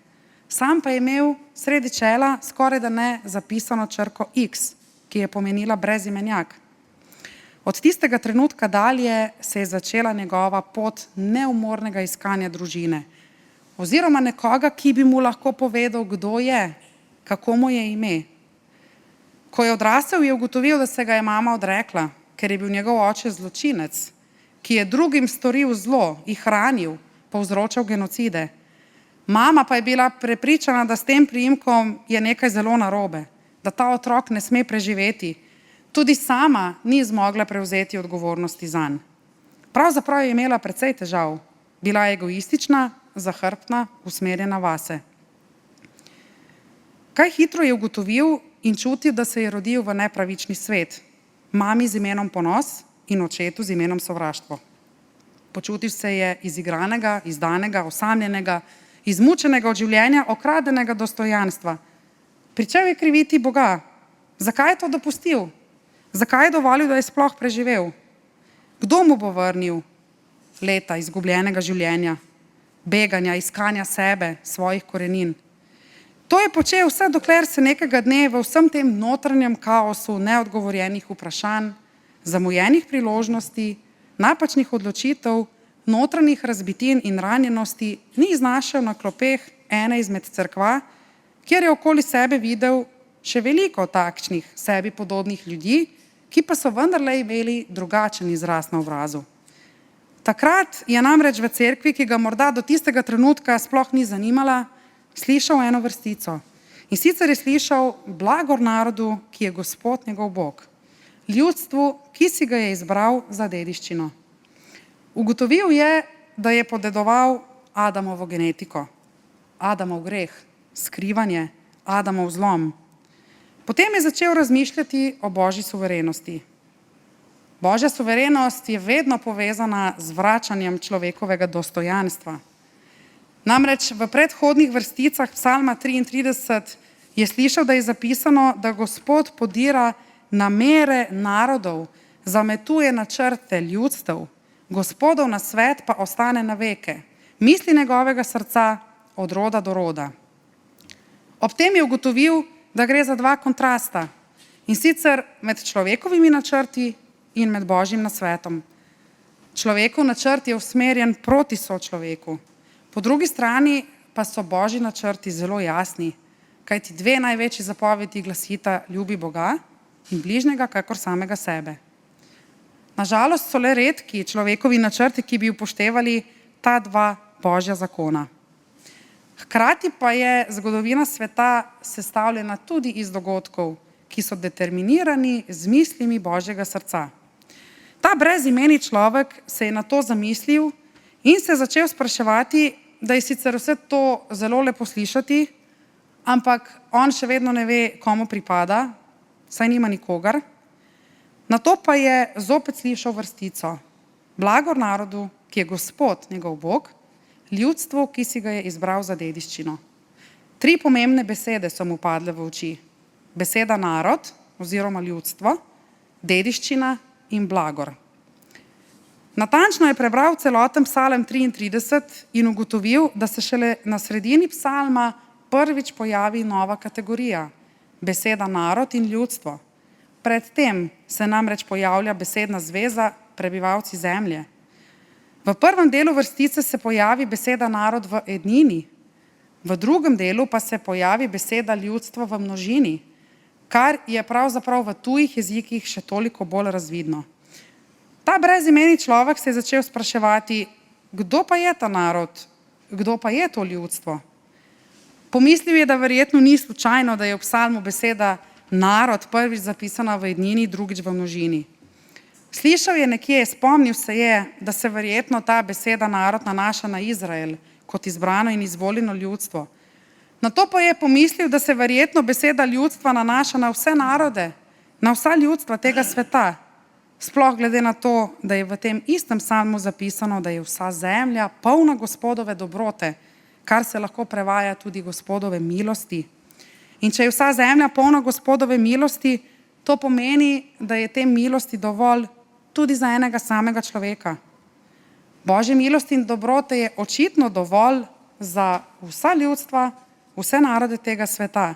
Sam pa je imel sredi čela skoraj da ne zapisano črko X, ki je pomenila brezimenjak. Od tistega trenutka dalje se je začela njegova pot neumornega iskanja družine oziroma nekoga, ki bi mu lahko povedal, kdo je, kako mu je ime. Ko je odrastel, je ugotovil, da se ga je mama odrekla, ker je bil njegov oče zločinec, ki je drugim storil zlo, jih hranil, povzročal genocide. Mama pa je bila prepričana, da s tem priimkom je nekaj zelo narobe, da ta otrok ne sme preživeti. Tudi sama ni zmogla prevzeti odgovornosti zanj. Pravzaprav je imela precej težav. Bila je egoistična, zahrbtna, usmerjena vase. Kaj hitro je ugotovil in čutil, da se je rodil v nepravični svet. Mami z imenom ponos in očetu z imenom sovraštvo. Počutil se je izigranega, izdanega, osamljenega, izmučenega od življenja, okradenega dostojanstva. Pričel je kriviti Boga. Zakaj je to dopustil? Zakaj je dovolil, da je sploh preživel? Kdo mu bo vrnil leta izgubljenega življenja, beganja, iskanja sebe, svojih korenin? To je počel vse, dokler se nekega dne v vsem tem notranjem kaosu neodgovorjenih vprašanj, zamujenih priložnosti, napačnih odločitev, notranjih razbitin in ranjenosti ni znašel na klopeh ene izmed cerkva, kjer je okoli sebe videl še veliko takšnih sebi podobnih ljudi, ki pa so vendarle imeli drugačen izraz na obrazu. Takrat je namreč v cerkvi, ki ga morda do tistega trenutka sploh ni zanimala, slišal eno vrstico. In sicer je slišal: blagor narodu, ki je Gospod njegov Bog, ljudstvu, ki si ga je izbral za dediščino. Ugotovil je, da je podedoval Adamovo genetiko, Adamov greh, skrivanje, Adamov zlom. Potem je začel razmišljati o Božji suverenosti. Božja suverenost je vedno povezana z vračanjem človekovega dostojanstva. Namreč v predhodnih vrsticah Psalma 33 je slišal, da je zapisano, da Gospod podira namere narodov, zametuje načrte ljudstev, Gospodov nasvet pa ostane na veke, misli njegovega srca od roda do roda. Ob tem je ugotovil, da gre za dva kontrasta, in sicer med človekovimi načrti in med Božjim nasvetom. Človekov načrt je usmerjen proti sočloveku, po drugi strani pa so Božji načrti zelo jasni, kajti dve največji zapovedi glasita: ljubi Boga in bližnjega kakor samega sebe. Nažalost so le redki človekovi načrti, ki bi upoštevali ta dva Božja zakona. Hkrati pa je zgodovina sveta sestavljena tudi iz dogodkov, ki so determinirani z mislimi Božjega srca. Ta brezimeni človek se je na to zamislil in se začel spraševati, da je sicer vse to zelo lepo slišati, ampak on še vedno ne ve, komu pripada, saj nima nikogar. Nato pa je zopet slišal vrstico: blagor narodu, ki je Gospod njegov Bog, ljudstvu, ki si ga je izbral za dediščino. Tri pomembne besede so mu padle v oči. Beseda narod oziroma ljudstvo, dediščina in blagor. Natančno je prebral celoten Psalm 33 in ugotovil, da se šele na sredini psalma prvič pojavi nova kategorija, beseda narod in ljudstvo. Predtem se namreč pojavlja besedna zveza prebivalci zemlje. V prvem delu vrstice se pojavi beseda narod v ednini, v drugem delu pa se pojavi beseda ljudstvo v množini, kar je pravzaprav v tujih jezikih še toliko bolj razvidno. Ta brezimeni človek se je začel spraševati, kdo pa je ta narod, kdo pa je to ljudstvo. Pomislil je, da verjetno ni slučajno, da je v psalmu beseda narod prvič zapisana v ednini, drugič v množini. Slišal je nekje, spomnil se je, da se verjetno ta beseda narod nanaša na Izrael kot izbrano in izvoljeno ljudstvo. Nato pa je pomislil, da se verjetno beseda ljudstva nanaša na vse narode, na vsa ljudstva tega sveta. Sploh glede na to, da je v tem istem psalmu zapisano, da je vsa zemlja polna Gospodove dobrote, kar se lahko prevaja tudi Gospodove milosti. In če je vsa zemlja polna Gospodove milosti, to pomeni, da je te milosti dovolj tudi za enega samega človeka. Božje milosti in dobrote je očitno dovolj za vsa ljudstva, vse narode tega sveta.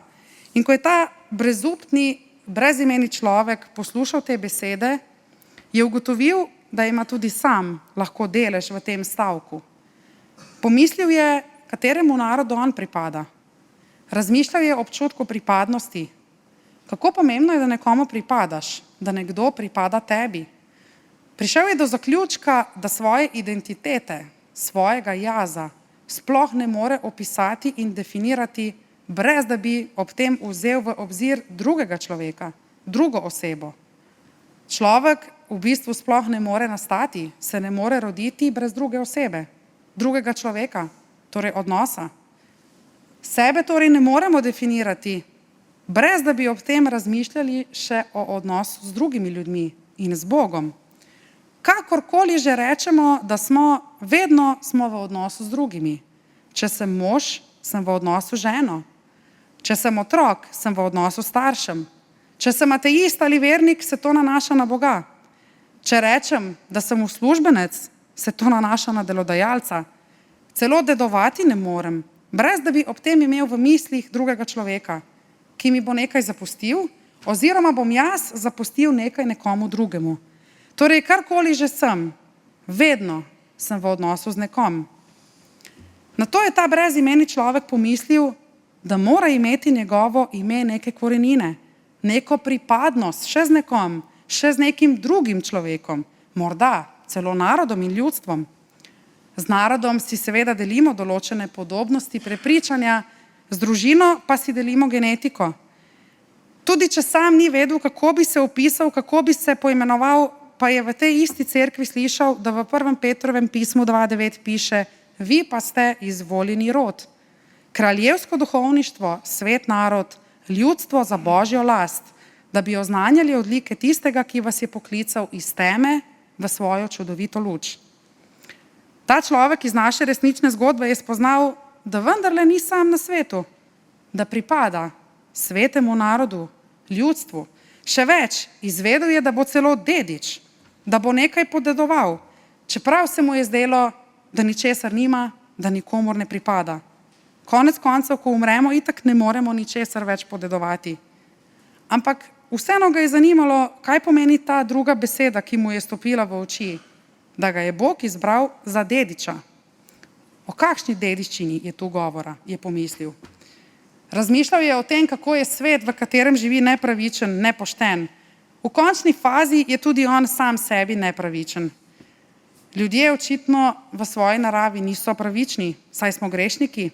In ko je ta brezupni, brezimeni človek poslušal te besede, je ugotovil, da ima tudi sam lahko delež v tem stavku. Pomislil je, kateremu narodu on pripada. Razmišljal je o občutku pripadnosti. Kako pomembno je, da nekomu pripadaš, da nekdo pripada tebi. Prišel je do zaključka, da svoje identitete, svojega jaza sploh ne more opisati in definirati, brez da bi ob tem vzel v obzir drugega človeka, drugo osebo. Človek v bistvu sploh ne more nastati, se ne more roditi brez druge osebe, drugega človeka, torej odnosa. Sebe torej ne moremo definirati, brez da bi ob tem razmišljali še o odnosu z drugimi ljudmi in z Bogom. Kakorkoli že rečemo, da smo, vedno smo v odnosu z drugimi. Če sem mož, sem v odnosu z ženo. Če sem otrok, sem v odnosu s staršem. Če sem ateist ali vernik, se to nanaša na Boga. Če rečem, da sem uslužbenec, se to nanaša na delodajalca. Celo dedovati ne morem, brez da bi ob tem imel v mislih drugega človeka, ki mi bo nekaj zapustil, oziroma bom jaz zapustil nekaj nekomu drugemu. Torej, karkoli že sem, vedno sem v odnosu z nekom. Na to je ta brezimeni človek pomislil, da mora imeti njegovo ime neke korenine, neko pripadnost še z nekom, še z nekim drugim človekom, morda celo narodom in ljudstvom. Z narodom si seveda delimo določene podobnosti, prepričanja, z družino pa si delimo genetiko. Tudi če sam ni vedel, kako bi se opisal, kako bi se poimenoval, pa je v tej isti cerkvi slišal, da v 1. Petrovem pismu 2.9 piše: vi pa ste izvoljeni rod, kraljevsko duhovništvo, svet narod, ljudstvo za Božjo last, da bi oznanjali odlike tistega, ki vas je poklical iz teme v svojo čudovito luč. Ta človek iz naše resnične zgodbe je spoznal, da vendarle ni sam na svetu, da pripada svetemu narodu, ljudstvu. Še več, izvedel je, da bo celo dedič, da bo nekaj podedoval, čeprav se mu je zdelo, da ničesar nima, da nikomur ne pripada. Konec koncev, ko umremo, itak ne moremo ničesar več podedovati. Ampak vseeno ga je zanimalo, kaj pomeni ta druga beseda, ki mu je stopila v oči, da ga je Bog izbral za dediča. O kakšni dediščini je tu govora, je pomislil. Razmišljal je o tem, kako je svet, v katerem živi, nepravičen, nepošten. V končni fazi je tudi on sam sebi nepravičen. Ljudje očitno v svoji naravi niso pravični, saj smo grešniki.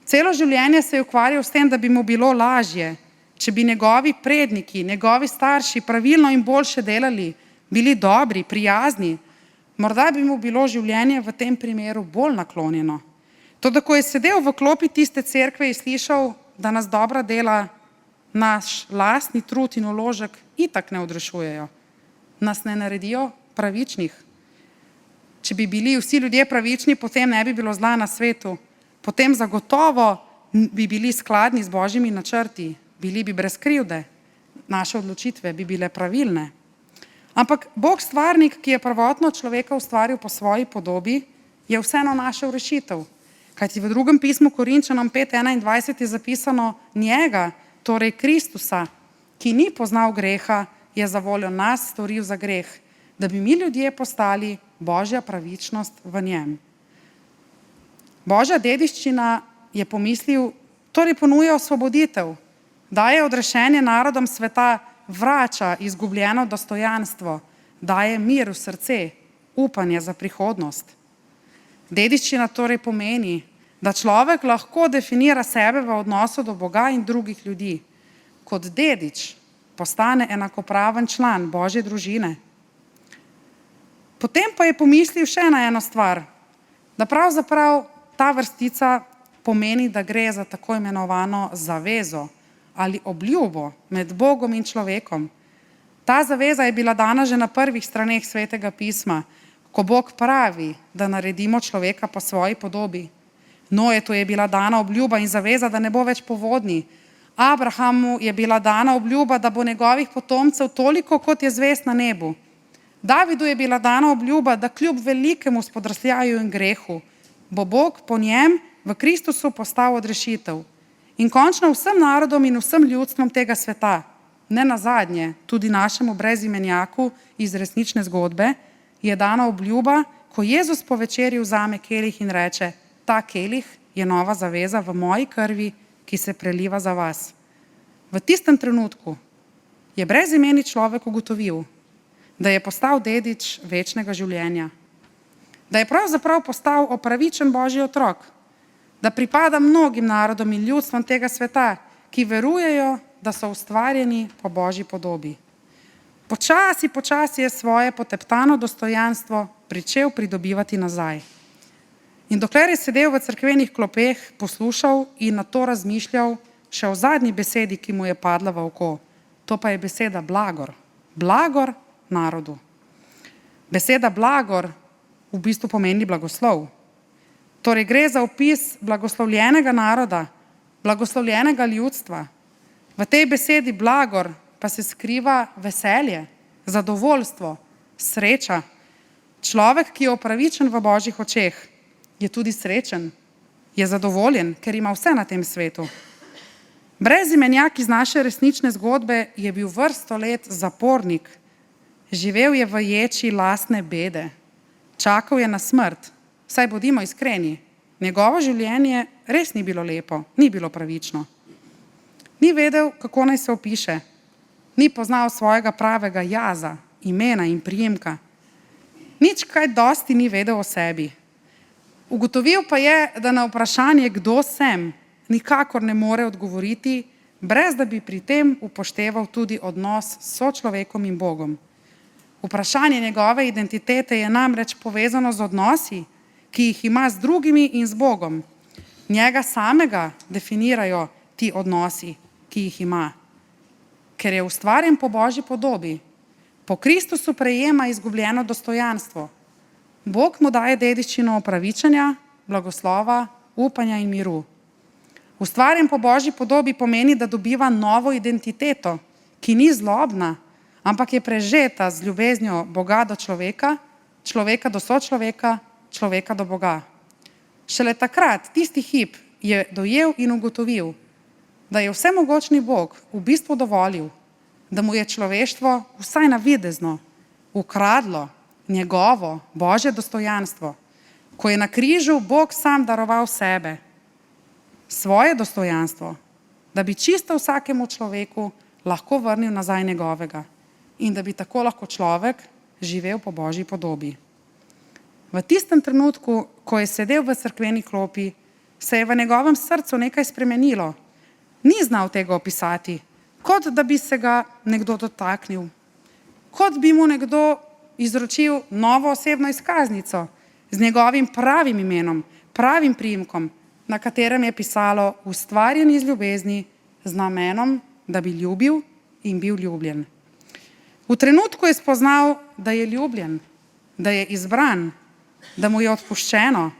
Celo življenje se je ukvarjal s tem, da bi mu bilo lažje, če bi njegovi predniki, njegovi starši pravilno in boljše delali, bili dobri, prijazni, morda bi mu bilo življenje v tem primeru bolj naklonjeno. Toda ko je sedel v klopi tiste cerkve in slišal, da nas dobra dela, naš lastni trud in vložek itak ne odrešujejo, nas ne naredijo pravičnih. Če bi bili vsi ljudje pravični, potem ne bi bilo zla na svetu, potem zagotovo bi bili skladni z Božjimi načrti, bili bi brez krivde, naše odločitve bi bile pravilne. Ampak Bog stvarnik, ki je prvotno človeka ustvaril po svoji podobi, je vseeno našel rešitev. Kajti v 2. pismu Korinčanom 5.21 je zapisano: njega, torej Kristusa, ki ni poznal greha, je za voljo nas storil za greh, da bi mi ljudje postali Božja pravičnost v njem. Božja dediščina, je pomislil, torej ponuja osvoboditev, daje odrešenje narodom sveta, vrača izgubljeno dostojanstvo, daje mir v srce, upanje za prihodnost. Dediščina torej pomeni, da človek lahko definira sebe v odnosu do Boga in drugih ljudi. Kot dedič postane enakopraven član Božje družine. Potem pa je pomislil še na eno stvar, da pravzaprav ta vrstica pomeni, da gre za tako imenovano zavezo ali obljubo med Bogom in človekom. Ta zaveza je bila dana že na prvih straneh Svetega pisma, ko Bog pravi, da naredimo človeka po svoji podobi. Noetu je bila dana obljuba in zaveza, da ne bo več povodni. Abrahamu je bila dana obljuba, da bo njegovih potomcev toliko, kot je zvezd na nebu. Davidu je bila dana obljuba, da kljub velikemu spodrsljaju in grehu bo Bog po njem v Kristusu postal odrešitev. In končno vsem narodom in vsem ljudstvom tega sveta, ne nazadnje tudi našemu brezimenjaku iz resnične zgodbe, je dana obljuba, ko Jezus po večerji vzame kelih in reče: ta kelih je nova zaveza v moji krvi, ki se preliva za vas. V tistem trenutku je brezimeni človek ugotovil, da je postal dedič večnega življenja, da je pravzaprav postal opravičen Božji otrok, da pripada mnogim narodom in ljudstvom tega sveta, ki verujejo, da so ustvarjeni po Božji podobi. Počasi je svoje poteptano dostojanstvo pričel pridobivati nazaj. In dokler je sedel v cerkvenih klopeh, poslušal in na to razmišljal še o zadnji besedi, ki mu je padla v oko. To pa je beseda blagor. Blagor narodu. Beseda blagor v bistvu pomeni blagoslov. Torej gre za opis blagoslovljenega naroda, blagoslovljenega ljudstva. V tej besedi blagor pa se skriva veselje, zadovoljstvo, sreča. Človek, ki je opravičen v Božjih očeh, je tudi srečen, je zadovoljen, ker ima vse na tem svetu. Brezimenjak iz naše resnične zgodbe je bil vrsto let zapornik. Živel je v ječi lastne bede. Čakal je na smrt. Saj bodimo iskreni, njegovo življenje res ni bilo lepo, ni bilo pravično. Ni vedel, kako naj se opiše. Ni poznal svojega pravega jaza, imena in priimka. Nič kaj dosti ni vedel o sebi. Ugotovil pa je, da na vprašanje, kdo sem, nikakor ne more odgovoriti, brez da bi pri tem upošteval tudi odnos s sočlovekom in Bogom. Vprašanje njegove identitete je namreč povezano z odnosi, ki jih ima z drugimi in z Bogom. Njega samega definirajo ti odnosi, ki jih ima. Ker je ustvarjen po Božji podobi, po Kristusu prejema izgubljeno dostojanstvo. Bog mu daje dediščino opravičenja, blagoslova, upanja in miru. Ustvarjen po Božji podobi pomeni, da dobiva novo identiteto, ki ni zlobna, ampak je prežeta z ljubeznijo Boga do človeka, človeka do sočloveka, človeka do Boga. Šele takrat, tisti hip, je dojel in ugotovil, da je vsemogočni Bog v bistvu dovolil, da mu je človeštvo vsaj navidezno ukradlo njegovo Božje dostojanstvo, ko je na križu Bog sam daroval sebe, svoje dostojanstvo, da bi čisto vsakemu človeku lahko vrnil nazaj njegovega in da bi tako lahko človek živel po Božji podobi. V tistem trenutku, ko je sedel v cerkveni klopi, se je v njegovem srcu nekaj spremenilo. Ni znal tega opisati, kot da bi se ga nekdo dotaknil, kot bi mu nekdo izročil novo osebno izkaznico z njegovim pravim imenom, pravim priimkom, na katerem je pisalo ustvarjen iz ljubezni z namenom, da bi ljubil in bil ljubljen. V trenutku je spoznal, da je ljubljen, da je izbran, da mu je odpuščeno,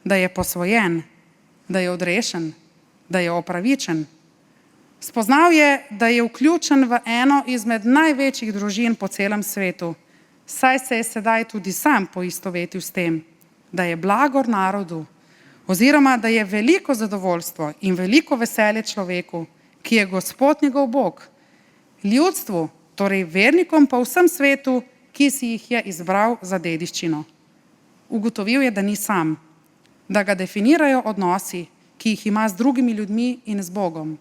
da je posvojen, da je odrešen, da je opravičen. Spoznal je, da je vključen v eno izmed največjih družin po celem svetu, saj se je sedaj tudi sam poistovetil s tem, da je blagor narodu, oziroma da je veliko zadovoljstvo in veliko veselje človeku, ki je Gospod njegov Bog, ljudstvu, torej vernikom po vsem svetu, ki si jih je izbral za dediščino. Ugotovil je, da ni sam, da ga definirajo odnosi, ki jih ima z drugimi ljudmi in z Bogom,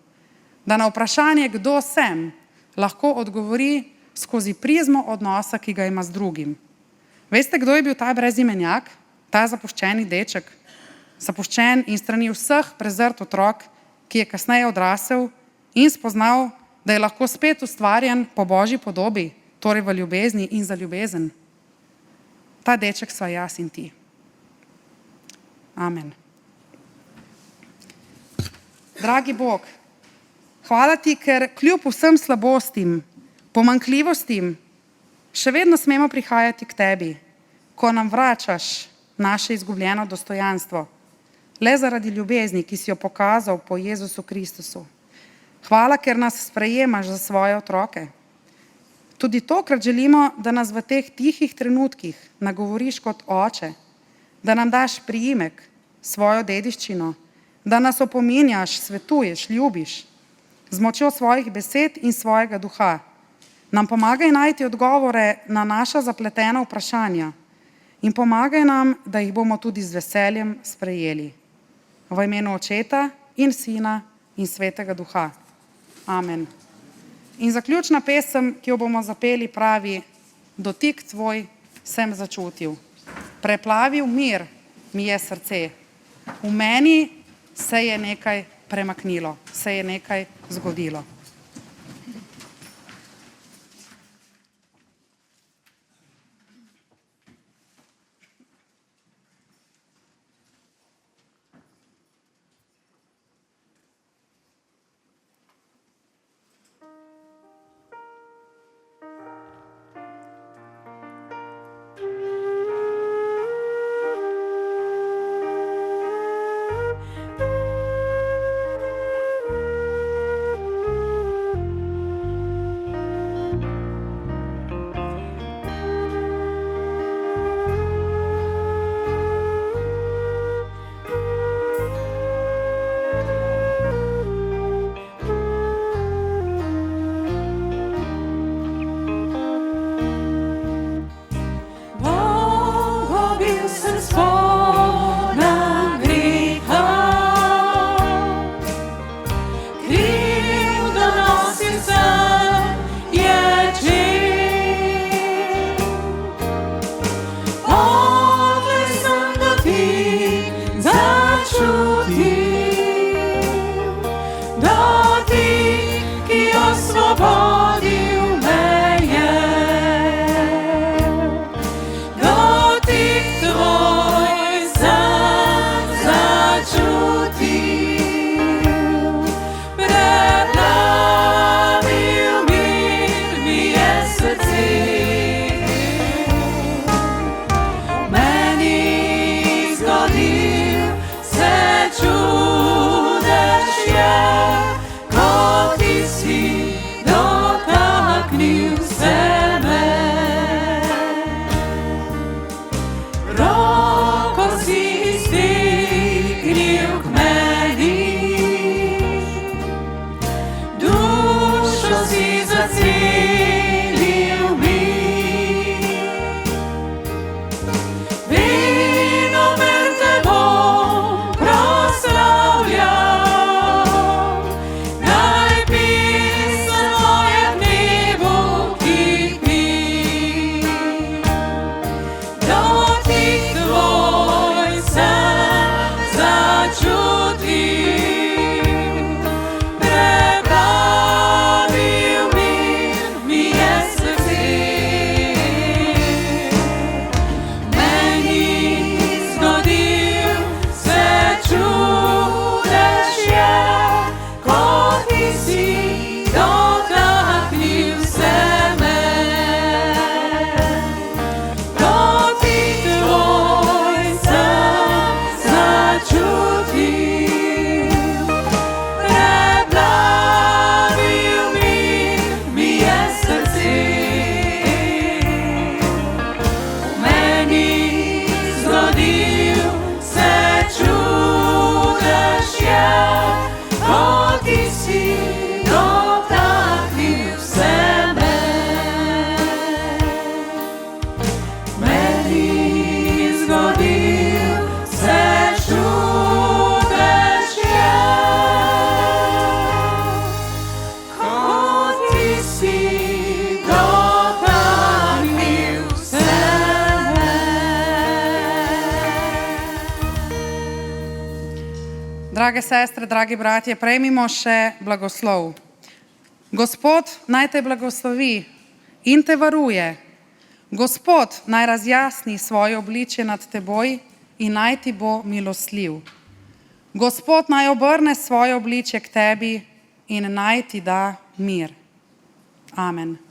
da na vprašanje, kdo sem, lahko odgovori skozi prizmo odnosa, ki ga ima z drugim. Veste, kdo je bil ta brezimenjak, ta zapuščeni deček, zapuščen in strani vseh prezrt otrok, ki je kasneje odrasel in spoznal, da je lahko spet ustvarjen po Božji podobi, torej v ljubezni in za ljubezen? Ta deček sva jaz in ti. Amen. Dragi Bog, hvala ti, ker kljub vsem slabostim, Pomanjkljivostim še vedno smemo prihajati k tebi, ko nam vračaš naše izgubljeno dostojanstvo, le zaradi ljubezni, ki si jo pokazal po Jezusu Kristusu. Hvala, ker nas sprejemaš za svoje otroke. Tudi tokrat želimo, da nas v teh tihih trenutkih nagovoriš kot oče, da nam daš priimek, svojo dediščino, da nas opominjaš, svetuješ, ljubiš, z močjo svojih besed in svojega duha. Nam pomagaj najti odgovore na naša zapletena vprašanja in pomagaj nam, da jih bomo tudi z veseljem sprejeli. V imenu Očeta in Sina in Svetega Duha. Amen. In zaključna pesem, ki jo bomo zapeli, pravi: Dotik tvoj sem začutil. Preplavil mir mi je srce. V meni se je nekaj premaknilo, se je nekaj zgodilo. Drage sestre, dragi bratje, prejmimo še blagoslov. Gospod naj te blagoslovi in te varuje. Gospod naj razjasni svoje obličje nad teboj in naj ti bo milostljiv. Gospod naj obrne svoje obličje k tebi in naj ti da mir. Amen.